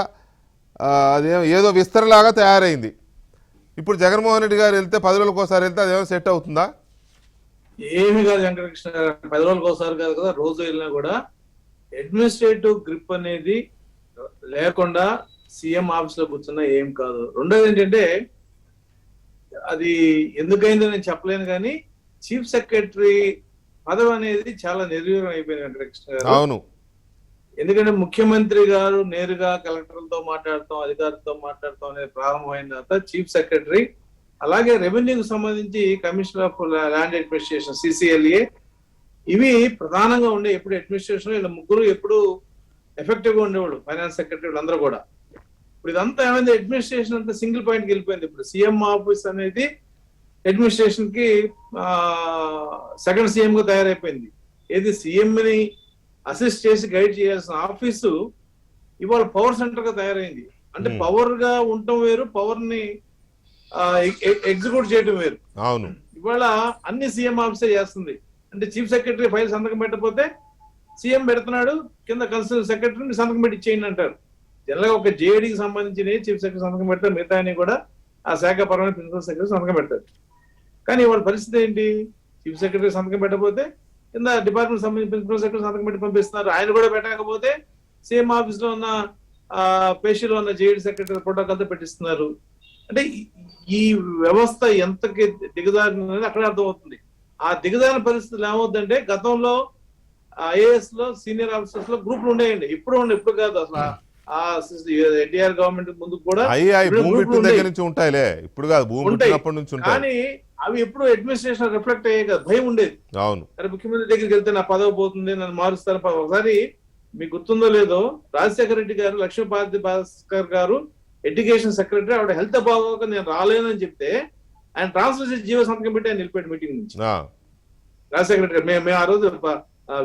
ఏదో విస్తరలాగా తయారైంది. ఇప్పుడు జగన్మోహన్ రెడ్డి గారు వెళ్తే 10 రోజులకు ఒకసారి వెళ్తే అదేమో సెట్ అవుతుందా? ఏమి కాదు వెంకటకృష్ణ గారు, 10 రోజులకు ఒకసారి కాదు కదా, రోజు వెళ్ళినా కూడా అడ్మినిస్ట్రేటివ్ గ్రిప్ అనేది లేకుండా సీఎం ఆఫీస్ లో కూర్చున్నా ఏం కాదు. రెండోది ఏంటంటే అది ఎందుకైందో నేను చెప్పలేను, కానీ చీఫ్ సెక్రటరీ పదవి అనేది చాలా నిర్వీర్యం అయిపోయింది వెంకటకృష్ణ గారు. అవును, ఎందుకంటే ముఖ్యమంత్రి గారు నేరుగా కలెక్టర్లతో మాట్లాడతాం, అధికారులతో మాట్లాడతాం అనేది ప్రారంభమైన తర్వాత చీఫ్ సెక్రటరీ, అలాగే రెవెన్యూకి సంబంధించి commissioner of land administration CCLA, ఇవి ప్రధానంగా ఉండే ఎప్పుడు అడ్మినిస్ట్రేషన్ ఇలా ముగ్గురు ఎప్పుడు ఎఫెక్టివ్ గా ఉండేవాళ్ళు, ఫైనాన్స్ సెక్రటరీ అందరూ కూడా. ఇప్పుడు ఇదంతా ఏమైంది, అడ్మినిస్ట్రేషన్ అంతా సింగిల్ పాయింట్కి వెళ్ళిపోయింది. ఇప్పుడు సీఎం ఆఫీస్ అనేది అడ్మినిస్ట్రేషన్ కి సెకండ్ సీఎం గా తయారైపోయింది. ఏది సీఎం ని అసిస్ట్ చేసి గైడ్ చేయాల్సిన ఆఫీసు ఇవాళ పవర్ సెంటర్ గా తయారైంది. అంటే పవర్ గా ఉండటం వేరు, పవర్ ని ఎగ్జిక్యూట్ చేయడం వేరు. అవును, ఇవాళ అన్ని సీఎం ఆఫీసే చేస్తుంది. అంటే చీఫ్ సెక్రటరీ ఫైల్ సంతకం పెట్టకపోతే సీఎం పెడుతున్నాడు, కింద కన్సల్ట్ సెక్రటరీని సంతకం పెట్టి ఇచ్చేయండి అంటారు. జనరల్ గా ఒక జేడీకి సంబంధించిన చీఫ్ సెక్రటరీ సంతకం పెడతారు, మిగతా కూడా ఆ శాఖ పరమైన ప్రిన్సిపల్ సెక్రటరీ సంతకం పెడతారు. కానీ వాళ్ళ పరిస్థితి ఏంటి, చీఫ్ సెక్రటరీ సంతకం పెట్టకపోతే కింద డిపార్ట్మెంట్ సంబంధించిన ప్రిన్సిపల్ సెక్రటరీ సంతకం పెట్టి పంపిస్తున్నారు. ఆయన కూడా పెట్టకపోతే సేమ్ ఆఫీస్ లో ఉన్న పేషీలో ఉన్న జేడీ సెక్రటరీ ప్రోటోకాల్తో పెట్టిస్తున్నారు. అంటే ఈ వ్యవస్థ ఎంతకి దిగజారినది అక్కడే అర్థమవుతుంది. ఆ దిగజారిన పరిస్థితులు ఏమవుతుందంటే గతంలో ఐఏఎస్ లో సీనియర్ ఆఫీసర్స్ లో గ్రూపులు ఉండేయండి. ఇప్పుడు కాదు అసలు ఆ ఎన్టీఆర్ గవర్నమెంట్ ముందు కూడా అవి ఇప్పుడు భూమి గ్రూపులు పెట్టిన ఉండేవి. దగ్గర నుంచి ఉంటాయిలే, ఇప్పుడు కాదు, భూమి ఉంటాయి. పెట్టినప్పటి నుంచి ఉంటాయి. కానీ అవి ఎప్పుడు అడ్మినిస్ట్రేషన్ రిఫ్లెక్ట్ అయ్యే కదా, భయం ఉండేది. అవును. అరే ముఖ్యమంత్రి దగ్గరికి వెళ్తే నా పదవి పోతుంది, నన్ను మారుస్తారు. ఒకసారి మీకు గుర్తుందో లేదో, రాజశేఖర రెడ్డి గారు, లక్ష్మీపార్వతి భాస్కర్ గారు ఎడ్యుకేషన్ సెక్రటరీ, ఆవిడ హెల్త్ బాగోక నేను రాలేనని చెప్తే ఆయన ట్రాన్స్ఫర్ చేసి జీవో సంతకం పెట్టి ఆయన నిలిపాడు మీటింగ్ నుంచి. ఆ. రాజశేఖర రెడ్డి గారు మేము ఆ రోజు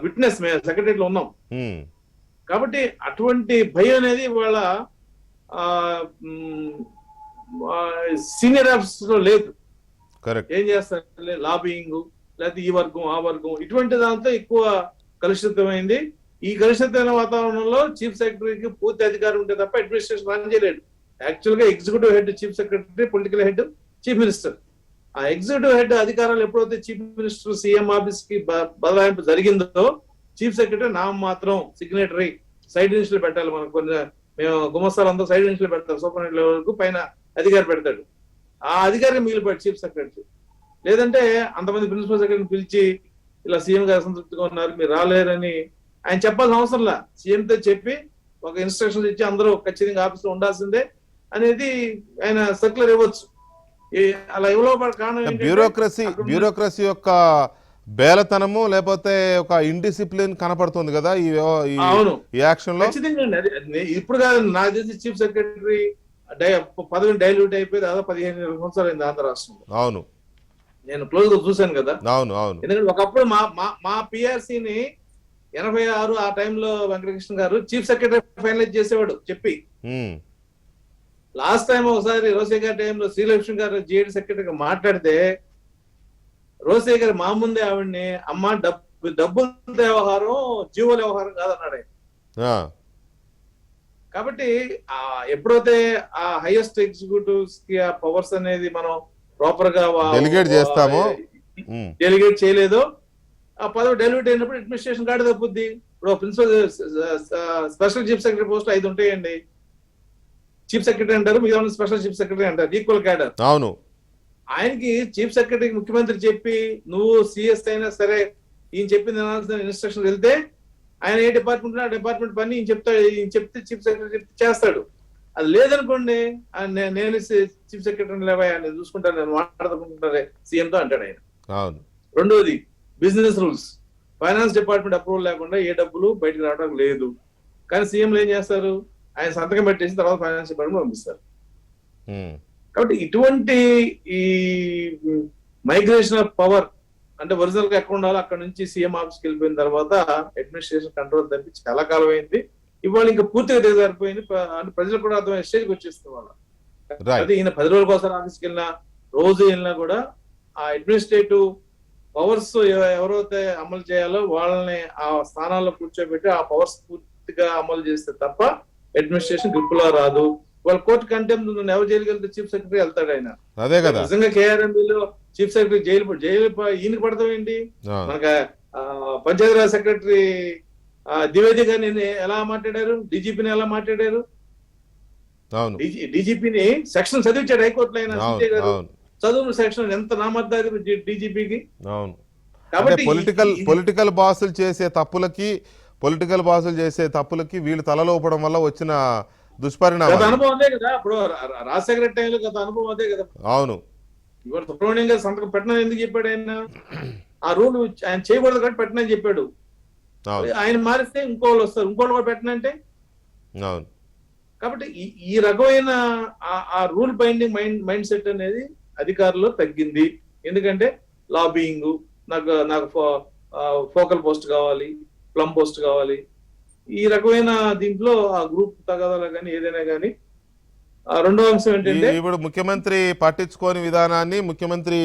విట్నెస్, మేము సెక్రటరీలో ఉన్నాం. ఉమ్. కాబట్టి అటువంటి భయం అనేది వాళ్ళ సీనియర్ ఆఫీసర్ లో లేదు. కరెక్ట్. ఏం చేస్తారు, లాబింగ్, లేకపోతే ఈ వర్గం ఆ వర్గం, ఇటువంటి దాంతో ఎక్కువ కలుషితమైంది. ఈ కలుషితమైన వాతావరణంలో చీఫ్ సెక్రటరీకి పూర్తి అధికారం ఉంటే తప్ప అడ్మినిస్ట్రేషన్ రన్ చేయలేడు. యాక్చువల్ గా executive head chief secretary, political head chief minister. ఆ ఎగ్జిక్యూటివ్ హెడ్ అధికారాలు ఎప్పుడైతే చీఫ్ మినిస్టర్ సీఎం ఆఫీస్ కి బదలాయింపు జరిగిందో, చీఫ్ సెక్రటరీ మాత్రం సిగ్నేటరీ సైడ్ ఇన్స్టులు పెట్టాలి. మనకు కొన్ని మేము గుమస్తాలు అందరూ సైడ్ ఇన్స్టులు పెడతారు, సూపరింటెండెంట్ వరకు పైన అధికారి పెడతాడు. ఆ అధికారి మిగిలిపోయాడు చీఫ్ సెక్రటరీ. లేదంటే అంతమంది ప్రిన్సిపల్ సెక్రటరీని పిలిచి ఇలా సీఎం గారు అసంతృప్తిగా ఉన్నారు, మీరు రాలేరని ఆయన చెప్పాల్సిన అవసరంలా, సీఎంతో చెప్పి ఒక ఇన్స్ట్రక్షన్స్ ఇచ్చి అందరూ ఖచ్చితంగా ఆఫీస్లో ఉండాల్సిందే అనేది ఆయన సర్క్యులర్ ఇవ్వచ్చు. అలా ఇవ్వబడ కారణం ఏంటంటే బ్యూరోక్రసీ యొక్క బేలతనము, లేకపోతే ఒక ఇండిసిప్లిన్ కనపడుతుంది కదా ఈ యాక్షన్ లో. ఖచ్చితంగా అండి. ఇప్పుడు కాదు, నాకు తెలిసి చీఫ్ సెక్రటరీ పదవిని డైల్యూట్ అయిపోయి దాదాపు 15 సంవత్సరాలు అయింది ఆంధ్ర రాష్ట్రంలో. అవును, నేను క్లోజ్ గా చూశాను కదా. అవును అవును. ఎందుకంటే ఒకప్పుడు మా పిఆర్సీని 86 ఆ టైంలో వెంకటకృష్ణ గారు చీఫ్ సెక్రటరీ ఫైనలైజ్ చేసేవాడు చెప్పి. లాస్ట్ టైం ఒకసారి రోసే గారి టైంలో శ్రీలక్ష్మి గారు జిఏడి సెక్రటరీగా మాట్లాడితే రోసే గారు మా ముందే ఆవిడ్ని, అమ్మ డబ్బుల వ్యవహారం జీవోల వ్యవహారం కాదన్నాడు ఆయన. కాబట్టి ఎప్పుడైతే ఆ హైయెస్ట్ ఎగ్జిక్యూటివ్స్ కి ఆ పవర్స్ అనేది మనం ప్రాపర్ గా డెలిగేట్ చేస్తామో, డెలిగేట్ చేయలేదో, ఆ పదవి డెలిగేట్ అయినప్పుడు అడ్మినిస్ట్రేషన్ గాడి తప్పుద్ది. ఇప్పుడు principal special chief secretary post 5 ఉంటాయండి. చీఫ్ సెక్రటరీ అంటారు, మిగతా స్పెషల్ చీఫ్ సెక్రటరీ అంటారు, ఈక్వల్ క్యాడర్. అవును. ఆయనకి చీఫ్ సెక్రటరీకి ముఖ్యమంత్రి చెప్పి నువ్వు సిఎస్ అయినా సరే ఈయన చెప్పింది ఇన్స్ట్రక్షన్ వెళ్తే ఆయన ఏ డిపార్ట్మెంట్ ఆ డిపార్ట్మెంట్ పని ఈయన చెప్తాడు, ఈయన చెప్తే చీఫ్ సెక్రటరీ చేస్తాడు. అది లేదనుకోండి, నేను చీఫ్ సెక్రటరీ లేవా నేను చూసుకుంటాను, నేను మాట్లాడుకుంటారే సీఎంతో అంటాడు ఆయన. అవును. రెండోది business rules, finance department approval లేకుండా ఏ డబ్బులు బయటకు రావడం లేదు. కానీ సీఎంలు ఏం చేస్తారు, ఆయన సంతకం పెట్టేసి తర్వాత ఫైనాన్స్ డిపార్ట్మెంట్ పంపిస్తారు. కాబట్టి ఇటువంటి ఈ మైగ్రేషన్ ఆఫ్ పవర్ అంటే ఒరిజినల్ గా ఎక్కడ ఉండాలో అక్కడ నుంచి సీఎం ఆఫీస్కి వెళ్ళిపోయిన తర్వాత అడ్మినిస్ట్రేషన్ కంట్రోల్ తప్పి చాలా కాలం అయింది. ఇవాళ ఇంకా పూర్తిగా దిగజారిపోయింది. అంటే ప్రజలకు కూడా అర్థమయ్యే స్టేజ్కి వచ్చేస్తుంది వాళ్ళ. అదే ఈయన 10 రోజుల కోసం ఆఫీస్కి వెళ్ళినా, రోజు వెళ్ళినా కూడా ఆ అడ్మినిస్ట్రేటివ్ పవర్స్ ఎవరైతే అమలు చేయాలో వాళ్ళని ఆ స్థానాల్లో కూర్చోబెట్టి ఆ పవర్స్ పూర్తిగా అమలు చేస్తే తప్ప అడ్మినిస్ట్రేషన్ గ్రిప్పులో రాదు. వాళ్ళ కోర్టు కంటెంప్ట్ ఎవరు జైలుకి వెళ్తే చీఫ్ సెక్రటరీ వెళ్తాడు ఆయన. అదే కదా నిజంగా కేఆర్ఎంబీలో చీఫ్ సెక్రటరీ జైలు ఈయనకి పడతాం ఏంటి? మనకు పంచాయతీరాజ్ సెక్రటరీ ద్వివేది గారిని ఎలా మాట్లాడారు, డీజీపీని ఎలా మాట్లాడారు, డీజీపీని సెక్షన్ చదివించాడు హైకోర్టులో ఆయన. సీజే గారు చదువు సెక్షన్ ఎంత నామర్దారి డీజీపీకి. అవును. కాబట్టి పొలిటికల్ బాసులు చేసే తప్పులకి వీళ్ళు తలలోపడం వల్ల వచ్చిన దుష్పరిణామం. అనుభవం అదే కదా. ఇప్పుడు రాజశేఖర టైంలో గత అనుభవం అదే కదా. అవును. ఇవాళ సుబ్రహ్మణ్యం గారు సంతకం పెట్టనని ఎందుకు చెప్పాడు ఆయన? ఆ రూల్ ఆయన చేయకూడదు కాబట్టి పెట్టనని చెప్పాడు. ఆయన మారిస్తే ఇంకోళ్ళు వస్తారు, ఇంకోళ్ళు కూడా పెట్టనంటే. అవును. కాబట్టి ఈ రకమైన ఆ రూల్ బైండింగ్ మైండ్ సెట్ అనేది అధికారుల్లో తగ్గింది. ఎందుకంటే లాబింగ్, నాకు ఫోకల్ పోస్ట్ కావాలి, ప్లమ్ పోస్ట్ కావాలి, ఈ రకమైన దీంట్లో ఆ గ్రూప్ తగాదాలు కానీ ఏదైనా కానీ. రెండో అంశం ఏంటంటే ఇప్పుడు ముఖ్యమంత్రి పట్టించుకోని విధానాన్ని, ముఖ్యమంత్రి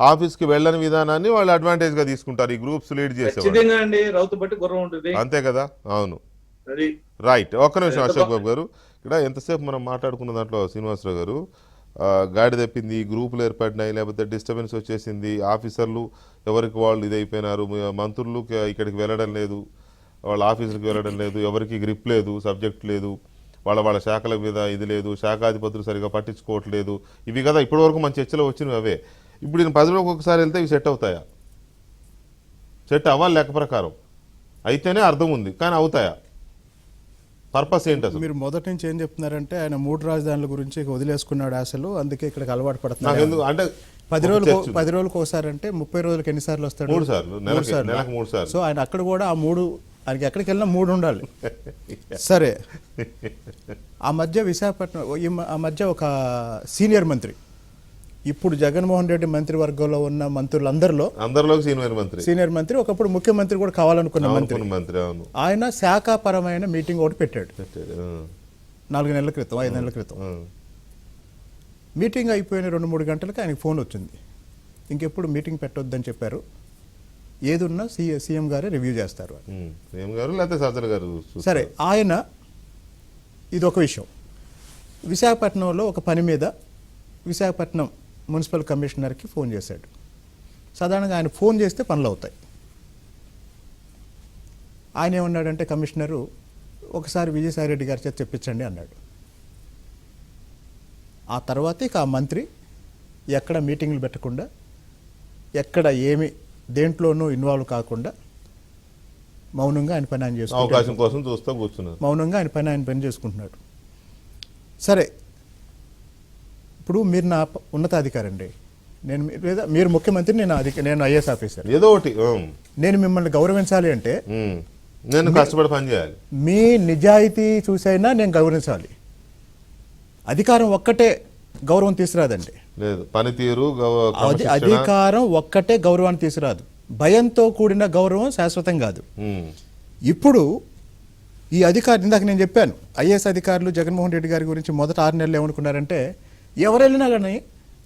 ఆఫీస్ కి వెళ్ళని విధానాన్ని వాళ్ళు అడ్వాంటేజ్ గా తీసుకుంటారు ఈ గ్రూప్స్ లీడ్ చేసే. ఖచ్చితంగా అండి, రౌతు బట్టి గుర్రం ఉంటుంది. అంతే కదా. అవును. అది రైట్. ఒక్క నిమిషం అశోక్ బాబు గారు, ఇక్కడ ఎంతసేపు మనం మాట్లాడుకున్న దాంట్లో శ్రీనివాసరావు గారు గాడి తప్పింది, గ్రూపులు ఏర్పడినాయి, లేకపోతే డిస్టర్బెన్స్ వచ్చేసింది, ఆఫీసర్లు ఎవరికి వాళ్ళు ఇదైపోయినారు, మంత్రులు ఇక్కడికి వెళ్ళడం లేదు, వాళ్ళ ఆఫీసులకు వెళ్ళడం లేదు, ఎవరికి గ్రిప్ లేదు, సబ్జెక్ట్ లేదు, వాళ్ళ శాఖల మీద ఇది లేదు, శాఖాధిపతులు సరిగా పట్టించుకోవట్లేదు, ఇవి కదా ఇప్పటి వరకు మన చర్చలో వచ్చినవి అవే. ఇప్పుడు నేను 10 రోజులకు ఒకసారి వెళ్తే ఇవి సెట్ అవుతాయా? సెట్ అవ్వాలి లెక్క ప్రకారం. అయితేనే అర్థం ఉంది, కానీ అవుతాయా? పర్పస్ ఏంటి అసలు? మీరు మొదటి నుంచి ఏం చెప్తున్నారంటే ఆయన 3 రాజధానుల గురించి వదిలేసుకున్నాడు అసలు, అందుకే ఇక్కడికి అలవాటు నాకు పడుతున్నాడు. ఎందుకు అంటే 10 రోజులకు ఒకసారి అంటే 30 రోజులకు ఎన్నిసార్లు వస్తాడు? 3 సార్లు, నెలకు 3 సార్లు. సో ఆయన అక్కడ కూడా ఆ 3, ఆయనకి ఎక్కడికి వెళ్ళినా 3 ఉండాలి. సరే, ఆ మధ్య విశాఖపట్నం ఆ మధ్య ఒక సీనియర్ మంత్రి, ఇప్పుడు జగన్మోహన్ రెడ్డి మంత్రివర్గంలో ఉన్న మంత్రులందరిలోకి సీనియర్ మంత్రి, ఒకప్పుడు ముఖ్యమంత్రి కూడా కావాలనుకున్న మంత్రి, అవును, ఆయన శాఖాపరమైన మీటింగ్ ఒకటి పెట్టాడు 4 నెలల క్రితం, 5 నెలల క్రితం. మీటింగ్ అయిపోయిన 2-3 గంటలకు ఆయనకి ఫోన్ వచ్చింది, ఇంకెప్పుడు మీటింగ్ పెట్టొద్దని చెప్పారు, ఏదున్నా సీఎం గారే రివ్యూ చేస్తారు. సీఎం గారు లేకపోతే సజ్జల గారు. సరే, ఆయన ఇది ఒక విషయం. విశాఖపట్నంలో ఒక పని మీద విశాఖపట్నం మున్సిపల్ కమిషనర్కి ఫోన్ చేశాడు. సాధారణంగా ఆయన ఫోన్ చేస్తే పనులు అవుతాయి. ఆయన ఏమన్నాడంటే, కమిషనరు ఒకసారి విజయసాయి రెడ్డి గారి చేత చెప్పించండి అన్నాడు. ఆ తర్వాత ఇక ఆ మంత్రి ఎక్కడ మీటింగ్లు పెట్టకుండా, ఎక్కడ ఏమి దేంట్లోనూ ఇన్వాల్వ్ కాకుండా మౌనంగా ఆయన పని ఆయన చేసుకుంటున్నాడు. అవకాశం కోసం చూస్తూ కూర్చున్నాడు. మౌనంగా ఆయన పని చేసుకుంటున్నాడు. సరే, ఇప్పుడు మీరు నా ఉన్నతాధికారి అండి, లేదా మీరు ముఖ్యమంత్రి, నేను ఐఏఎస్ ఆఫీసర్, ఏదో ఒకటి నేను మిమ్మల్ని గౌరవించాలి అంటే నేను కష్టపడి పని చేయాలి. మీ నిజాయితీ చూసైనా నేను గౌరవించాలి. అధికారం ఒక్కటే గౌరవం తీసుకురాదండి. లేదు, పనితీరు, అధికారం ఒక్కటే గౌరవాన్ని తీసుకురాదు. భయంతో కూడిన గౌరవం శాశ్వతం కాదు. ఇప్పుడు ఈ అధికారులు, ఇందాక నేను చెప్పాను, ఐఏఎస్ అధికారులు జగన్మోహన్ రెడ్డి గారి గురించి మొదట 6 నెలలు ఏమనుకున్నారంటే, ఎవరు వెళ్ళినా కానీ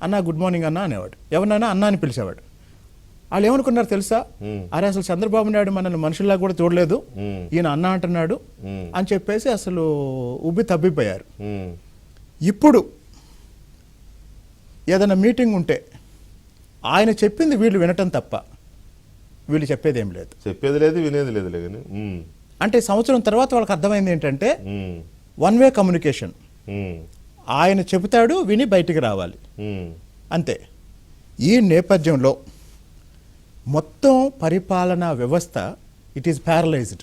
అన్న గుడ్ మార్నింగ్ అన్న అనేవాడు, ఎవరినైనా అన్న అని పిలిచేవాడు. వాళ్ళు ఏమనుకున్నారు తెలుసా? అరే అసలు చంద్రబాబు నాయుడు మనల్ని మనుషుల్లా కూడా చూడలేదు, ఈయన అన్న అంటున్నాడు అని చెప్పేసి అసలు ఉబ్బి తబ్బిపోయారు. ఇప్పుడు ఏదైనా మీటింగ్ ఉంటే ఆయన చెప్పింది వీళ్ళు వినటం తప్ప వీళ్ళు చెప్పేది ఏం లేదు, వినేది లేదు. అంటే సంవత్సరం తర్వాత వాళ్ళకి అర్థమైంది ఏంటంటే, 1 వే కమ్యూనికేషన్. ఆయన చెబుతాడు, విని బయటికి రావాలి, అంతే. ఈ నేపథ్యంలో మొత్తం పరిపాలనా వ్యవస్థ ఇట్ ఈస్ ప్యారలైజ్డ్.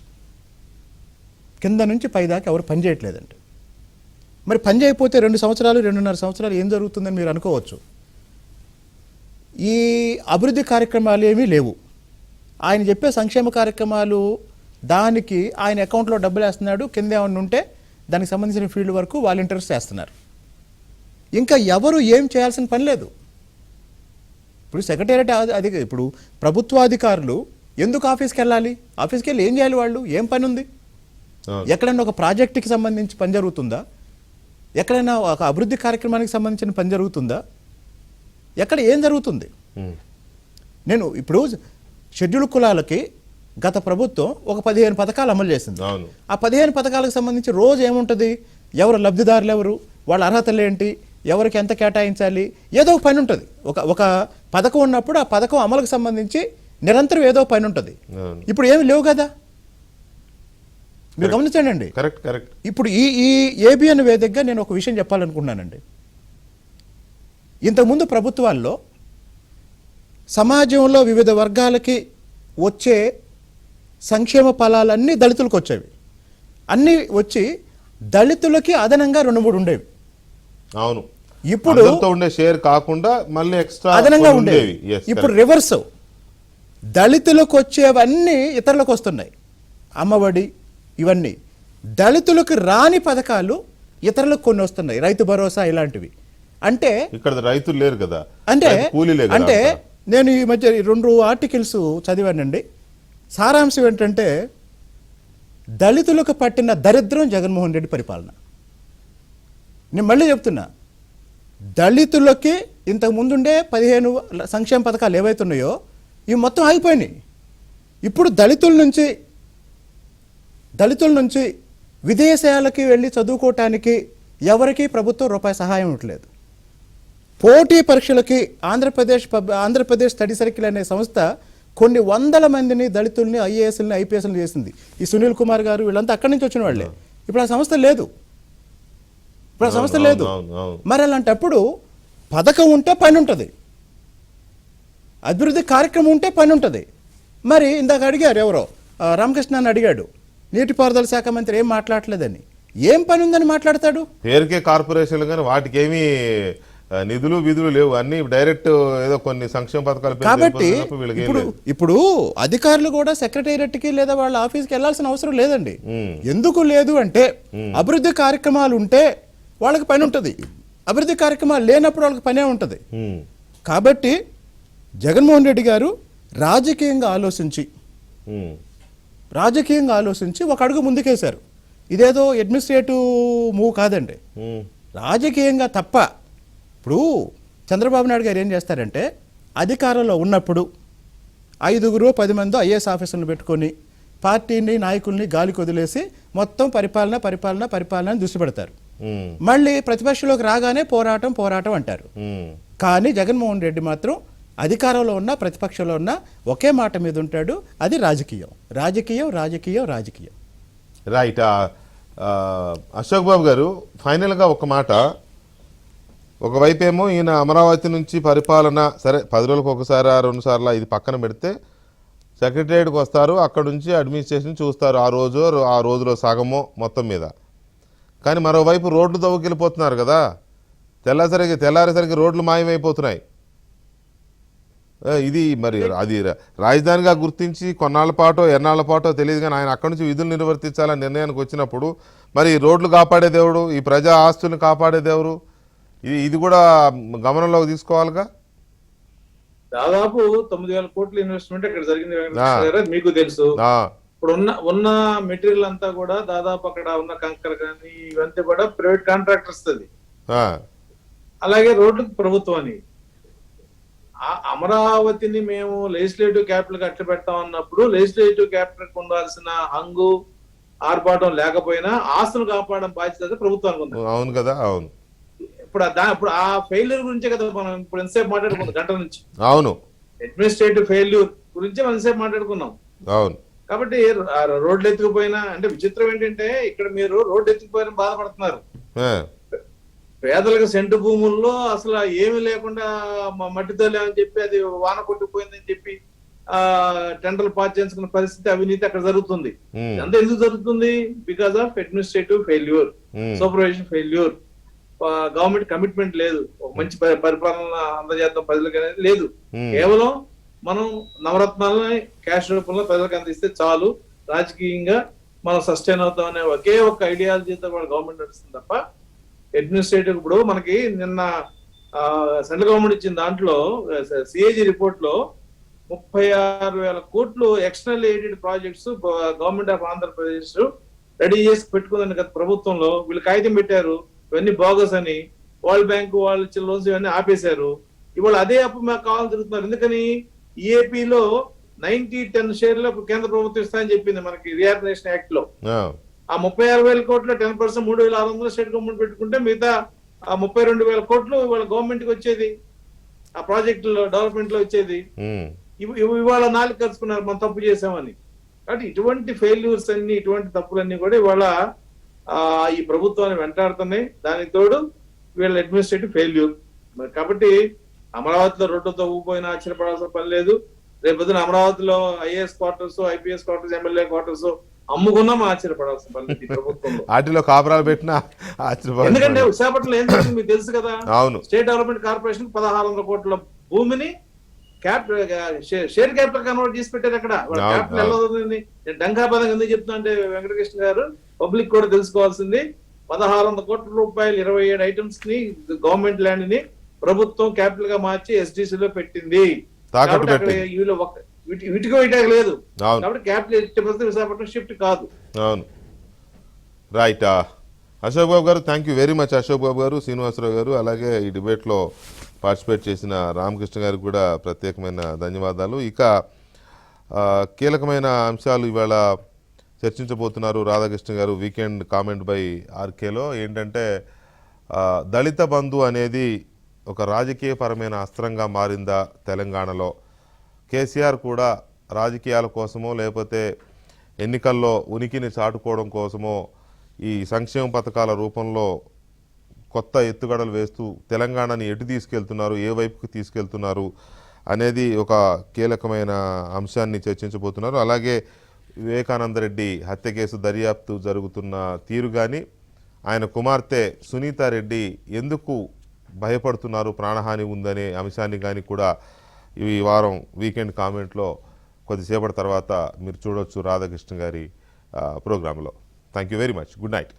కింద నుంచి పైదాకా ఎవరు పని చేయట్లేదండి. మరి పని చేయకపోతే 2 సంవత్సరాలు 2.5 సంవత్సరాలు ఏం జరుగుతుందని మీరు అనుకోవచ్చు. ఈ అభివృద్ధి కార్యక్రమాలు ఏమీ లేవు. ఆయన చెప్పే సంక్షేమ కార్యక్రమాలు, దానికి ఆయన అకౌంట్లో డబ్బులు వేస్తున్నాడు, కింద ఏమన్నా ఉంటే దానికి సంబంధించిన ఫీల్డ్ వరకు వాలంటీర్స్ చేస్తున్నారు. ఇంకా ఎవరు ఏం చేయాల్సిన పని లేదు. ఇప్పుడు సెక్రటేరియట్ అది, ఇప్పుడు ప్రభుత్వాధికారులు ఎందుకు ఆఫీస్కి వెళ్ళాలి? ఆఫీస్కి వెళ్ళి ఏం చేయాలి? వాళ్ళు ఏం పని ఉంది? ఎక్కడైనా ఒక ప్రాజెక్టుకి సంబంధించి పని జరుగుతుందా? ఎక్కడైనా ఒక అభివృద్ధి కార్యక్రమానికి సంబంధించిన పని జరుగుతుందా? ఎక్కడ ఏం జరుగుతుంది? నేను ఇప్పుడు షెడ్యూల్ కులాలకి గత ప్రభుత్వం ఒక 15 పథకాలు అమలు చేసింది. ఆ 15 పథకాలకు సంబంధించి రోజు ఏముంటుంది? ఎవరు లబ్ధిదారులు, ఎవరు, వాళ్ళ అర్హతలు ఏంటి, ఎవరికి ఎంత కేటాయించాలి, ఏదో ఒక పని ఉంటుంది. ఒక పథకం ఉన్నప్పుడు ఆ పథకం అమలుకు సంబంధించి నిరంతరం ఏదో పని ఉంటుంది. ఇప్పుడు ఏమి లేవు కదా, మీరు గమనించండి. కరెక్ట్. ఇప్పుడు ఈ ఏబిఎన్ వేదికగా నేను ఒక విషయం చెప్పాలనుకున్నానండి. ఇంతకుముందు ప్రభుత్వాల్లో సమాజంలో వివిధ వర్గాలకి వచ్చే సంక్షేమ ఫలాలన్నీ దళితులకు వచ్చేవి. అన్నీ వచ్చి దళితులకి అదనంగా 2-3 ఉండేవి. అవును, ఇప్పుడు ఉండే షేర్ కాకుండా మళ్ళీ ఎక్స్ట్రా అదనంగా ఉండేవి. ఇప్పుడు రివర్స్, దళితులకు వచ్చేవన్నీ ఇతరులకు వస్తున్నాయి. అమ్మఒడి, ఇవన్నీ దళితులకు రాని పథకాలు ఇతరులకు కొన్ని వస్తున్నాయి. రైతు భరోసా ఇలాంటివి. అంటే ఇక్కడ రైతులు లేరు కదా, అంటే నేను ఈ మధ్య 2 ఆర్టికల్స్ చదివానండి. సారాంశం ఏంటంటే, దళితులకు పట్టిన దరిద్రం జగన్మోహన్ రెడ్డి పరిపాలన. నేను మళ్ళీ చెప్తున్నా, దళితులకి ఇంతకు ముందుండే 15 సంక్షేమ పథకాలు ఏవైతే ఉన్నాయో ఇవి మొత్తం ఆగిపోయినాయి. ఇప్పుడు దళితుల నుంచి విదేశాలకి వెళ్ళి చదువుకోవటానికి ఎవరికి ప్రభుత్వం రూపాయి సహాయం ఇవ్వట్లేదు. పోటీ పరీక్షలకి ఆంధ్రప్రదేశ్ స్టడీ సర్కిల్ అనే సంస్థ కొన్ని 100 మందిని దళితుల్ని ఐఏఎస్ని ఐపీఎస్ని చేసింది. ఈ సునీల్ కుమార్ గారు వీళ్ళంతా అక్కడి నుంచి వచ్చిన వాళ్ళే. ఇప్పుడు ఆ సంస్థ లేదు. మరి అలాంటప్పుడు పథకం ఉంటే పని ఉంటుంది, అభివృద్ధి కార్యక్రమం ఉంటే పని ఉంటుంది. మరి ఇందాక అడిగారు ఎవరో, రామకృష్ణ అని అడిగాడు, నీటిపారుదల శాఖ మంత్రి ఏం మాట్లాడలేదని. ఏం పని ఉందని మాట్లాడతాడు? పేరుకే కార్పొరేషన్లు కానీ వాటికి ఏమీ నిధులు విధులు లేవు, అన్ని డైరెక్ట్ ఏదో కొన్ని సంక్షేమ పథకాలు పెట్టి కాబట్టి వెళ్ళిపోతున్నారు తప్ప వీళ్ళకి ఏం ఇప్పుడు లేదు. ఇప్పుడు అధికారులు కూడా సెక్రటేరియట్కి లేదా వాళ్ళ ఆఫీస్కి వెళ్ళాల్సిన అవసరం లేదండి. ఉమ్. ఎందుకు లేదు అంటే అభివృద్ధి కార్యక్రమాలు ఉంటే వాళ్ళకి పని ఉంటుంది, అభివృద్ధి కార్యక్రమాలు లేనప్పుడు వాళ్ళకి పనే ఉంటుంది. ఉమ్. కాబట్టి జగన్మోహన్ రెడ్డి గారు రాజకీయంగా ఉమ్. ఆలోచించి ఒక అడుగు ముందుకేశారు. ఇదేదో అడ్మినిస్ట్రేటివ్ మూవ్ కాదండి, ఉమ్. రాజకీయంగా తప్ప. ఇప్పుడు చంద్రబాబు నాయుడు గారు ఏం చేస్తారంటే అధికారంలో ఉన్నప్పుడు 5-10 మంది ఐఏఎస్ ఆఫీసర్లు పెట్టుకొని పార్టీని నాయకుల్ని గాలికి వదిలేసి మొత్తం పరిపాలన దృష్టి పెడతారు. ఉమ్. మళ్ళీ ప్రతిపక్షంలోకి రాగానే పోరాటం అంటారు. ఉమ్. కానీ జగన్మోహన్ రెడ్డి మాత్రం అధికారంలో ఉన్న ప్రతిపక్షంలో ఉన్న ఒకే మాట మీద ఉంటాడు, అది రాజకీయం. రైట్. అశోక్ బాబు గారు, ఫైనల్గా ఒక మాట. ఒకవైపు ఏమో ఈయన అమరావతి నుంచి పరిపాలన సరే 10 రోజులకు ఒకసారి 2 సార్లు ఇది పక్కన పెడితే సెక్రటరియట్కి వస్తారు, అక్కడ నుంచి అడ్మినిస్ట్రేషన్ చూస్తారు, ఆ రోజులో సగమో మొత్తం మీద. కానీ మరోవైపు రోడ్లు తవ్వుకెళ్ళిపోతున్నారు కదా, తెల్లారేసరికి రోడ్లు మాయమైపోతున్నాయి. ఇది మరి అది రాజధానిగా గుర్తించి కొన్నాళ్ల పాటో ఎన్నాళ్ల పాటో తెలియదు, కానీ ఆయన అక్కడి నుంచి విధులు నిర్వర్తించాలని నిర్ణయానికి వచ్చినప్పుడు మరి రోడ్లు కాపాడేదేవుడు, ఈ ప్రజా ఆస్తులను కాపాడేదేవరు, ఇది కూడా గమనంలోకి తీసుకోవాలిగా. దాదాపు 9,000 కోట్ల ఇన్వెస్ట్మెంట్ ఇక్కడ జరిగింది వెంకటేశ్వర గారు, అది మీకు తెలుసు. ఇప్పుడు ఉన్న మెటీరియల్ అంతా కూడా దాదాపు అక్కడ ఉన్న కంకర కానీ ఇవంతా కూడా ప్రైవేట్ కాంట్రాక్టర్స్. అలాగే రోడ్లకు ప్రభుత్వం అని. అమరావతిని మేము లెజిస్లేటివ్ క్యాపిటల్ అట్లా పెడతాం అన్నప్పుడు లెజిస్లేటివ్ క్యాపిటల్ ఉండాల్సిన హంగు ఆర్భాటం లేకపోయినా ఆస్తులు కాపాడడం బాధ్యత ప్రభుత్వానికి ఉంది. అవును కదా, అవును. ఇప్పుడు ఆ ఫెయిల్యూర్ గురించే కదా మనం ఇప్పుడు ఎంతసేపు మాట్లాడుకున్నాం, గంట నుంచి. అవును, అడ్మినిస్ట్రేటివ్ ఫెయిల్యూర్ గురించే మనం ఎంతసేపు మాట్లాడుకున్నాం. అవును. కాబట్టి రోడ్లు ఎత్తుకుపోయినా అంటే విచిత్రం ఏంటంటే ఇక్కడ మీరు రోడ్డు ఎత్తుకుపోయిన బాధపడుతున్నారు. పేదలకు సెంటు భూముల్లో అసలు ఏమీ లేకుండా మట్టితో లేవని చెప్పి అది వాన కొట్టుకుపోయిందని చెప్పి టెండర్లు పాస్ చేసుకున్న పరిస్థితి, అవినీతి అక్కడ జరుగుతుంది. అంతా ఎందుకు జరుగుతుంది? Because of administrative failure, సూపర్వైజేషన్ failure. Government commitment లేదు, ఒక మంచి పరిపాలన అందజేద్దాం ప్రజలకు అనేది లేదు. కేవలం మనం నవరత్నాలని క్యాష్ రూపంలో ప్రజలకు అందిస్తే చాలు, రాజకీయంగా మనం సస్టైన్ అవుతాం అనే ఒకే ఒక ఐడియాలజీతో కూడా గవర్నమెంట్ నడుస్తుంది తప్ప అడ్మినిస్ట్రేటివ్. ఇప్పుడు మనకి నిన్న సెంట్రల్ గవర్నమెంట్ ఇచ్చిన దాంట్లో సిఏజీ రిపోర్ట్ లో 36,000 కోట్లు external aided projects government of Andhra Pradesh ready చేసి పెట్టుకుందని గత ప్రభుత్వంలో వీళ్ళు కాగితం పెట్టారు, ఇవన్నీ బోగస్ అని. వరల్డ్ బ్యాంక్ వాళ్ళు ఇచ్చిన లోన్స్ ఇవన్నీ ఆపేశారు. ఇవాళ అదే అప్పు మాకు కావాలని తిరుగుతున్నారు. ఎందుకని? ఈఏపీలో 90-10 షేర్లు కేంద్ర ప్రభుత్వం ఇస్తాయని చెప్పింది మనకి రీఆర్గనైజేషన్ యాక్ట్ లో. ఆ 36,000 కోట్లు 10% 3,600 స్టేట్ గవర్నమెంట్ పెట్టుకుంటే మిగతా 32,000 కోట్లు ఇవాళ గవర్నమెంట్ కి వచ్చేది, ఆ ప్రాజెక్టులో డెవలప్మెంట్ లో వచ్చేది. ఇవాళ 4 ఖర్చుకున్నారు మనం తప్పు చేసామని. కాబట్టి ఇటువంటి ఫెయిల్యూర్స్ అన్ని, ఇటువంటి తప్పులన్నీ కూడా ఇవాళ ఈ ప్రభుత్వాన్ని వెంటాడుతున్నాయి. దానికి తోడు వీళ్ళ అడ్మినిస్ట్రేటివ్ ఫెయిల్యూర్. కాబట్టి అమరావతిలో రోడ్డుతో ఊపోయినా ఆశ్చర్యపడాల్సిన పని లేదు. రేపొద్దున అమరావతిలో IAS quarters, IPS quarters, MLA quarters అమ్ముకున్నాం ఆశ్చర్యపడాల్సిన పని లేదు ఈ ప్రభుత్వంలో. వాటిలో కాపురాలు పెట్టినా ఎందుకంటే విశాఖపట్నంలో ఏం జరిగింది మీకు తెలుసు కదా. అవును, స్టేట్ డెవలప్మెంట్ కార్పొరేషన్ 1,600 కోట్ల భూమిని షేర్ క్యాపిటల్ కన్వర్ట్ చేసి పెట్టారు. అక్కడ క్యాపిటల్ ఎలా అవుతుంది? నేను డంకాపదంగా ఎందుకు చెప్తున్నా అంటే వెంకటకృష్ణ గారు, పబ్లిక్ కూడా తెలుసుకోవాల్సింది, 1,600 కోట్ల రూపాయలు 27 ఐటమ్స్ ని గవర్నమెంట్ ల్యాండ్ ని ప్రభుత్వం క్యాపిటల్ గా మార్చి ఎస్డిసి లో పెట్టింది. వీటికో ఇటాక లేదు కాబట్టి క్యాపిటల్ విశాఖపట్నం షిఫ్ట్ కాదు. అవును, right. Ashok Babu garu, thank you very much. Ashok Babu garu, Srinivasa Rao గారు, అలాగే ఈ డిబేట్లో పార్టిసిపేట్ చేసిన రామకృష్ణ గారికి కూడా ప్రత్యేకమైన ధన్యవాదాలు. ఇక కీలకమైన అంశాలు ఇవాళ చర్చించబోతున్నారు రాధాకృష్ణ గారు వీకెండ్ కామెంట్ బై ఆర్కేలో. ఏంటంటే దళిత బంధు అనేది ఒక రాజకీయపరమైన అస్త్రంగా మారిందా తెలంగాణలో? కేసీఆర్ కూడా రాజకీయాల కోసమో లేకపోతే ఎన్నికల్లో ఉనికిని చాటుకోవడం కోసమో ఈ సంక్షేమ పథకాల రూపంలో కొత్త ఎత్తుగడలు వేస్తూ తెలంగాణని ఎటు తీసుకెళ్తున్నారు, ఏ వైపుకి తీసుకెళ్తున్నారు అనేది ఒక కీలకమైన అంశాన్ని చర్చించబోతున్నారు. అలాగే వివేకానందరెడ్డి హత్య కేసు దర్యాప్తు జరుగుతున్న తీరు కానీ, ఆయన కుమార్తె సునీతారెడ్డి ఎందుకు భయపడుతున్నారు, ప్రాణహాని ఉందనే అంశాన్ని కానీ కూడా ఈ వారం వీకెండ్ కామెంట్లో కొద్దిసేపటి తర్వాత మీరు చూడవచ్చు రాధాకృష్ణ గారి ప్రోగ్రాంలో. Thank you very much. Good night.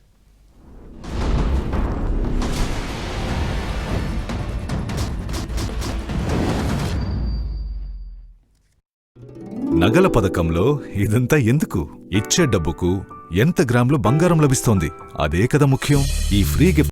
నగల పథకంలో ఇదంతా ఎందుకు? ఇచ్చే డబ్బుకు ఎంత గ్రాములు బంగారం లభిస్తోంది? అదే కదా ముఖ్యం. ఈ ఫ్రీ గిఫ్ట్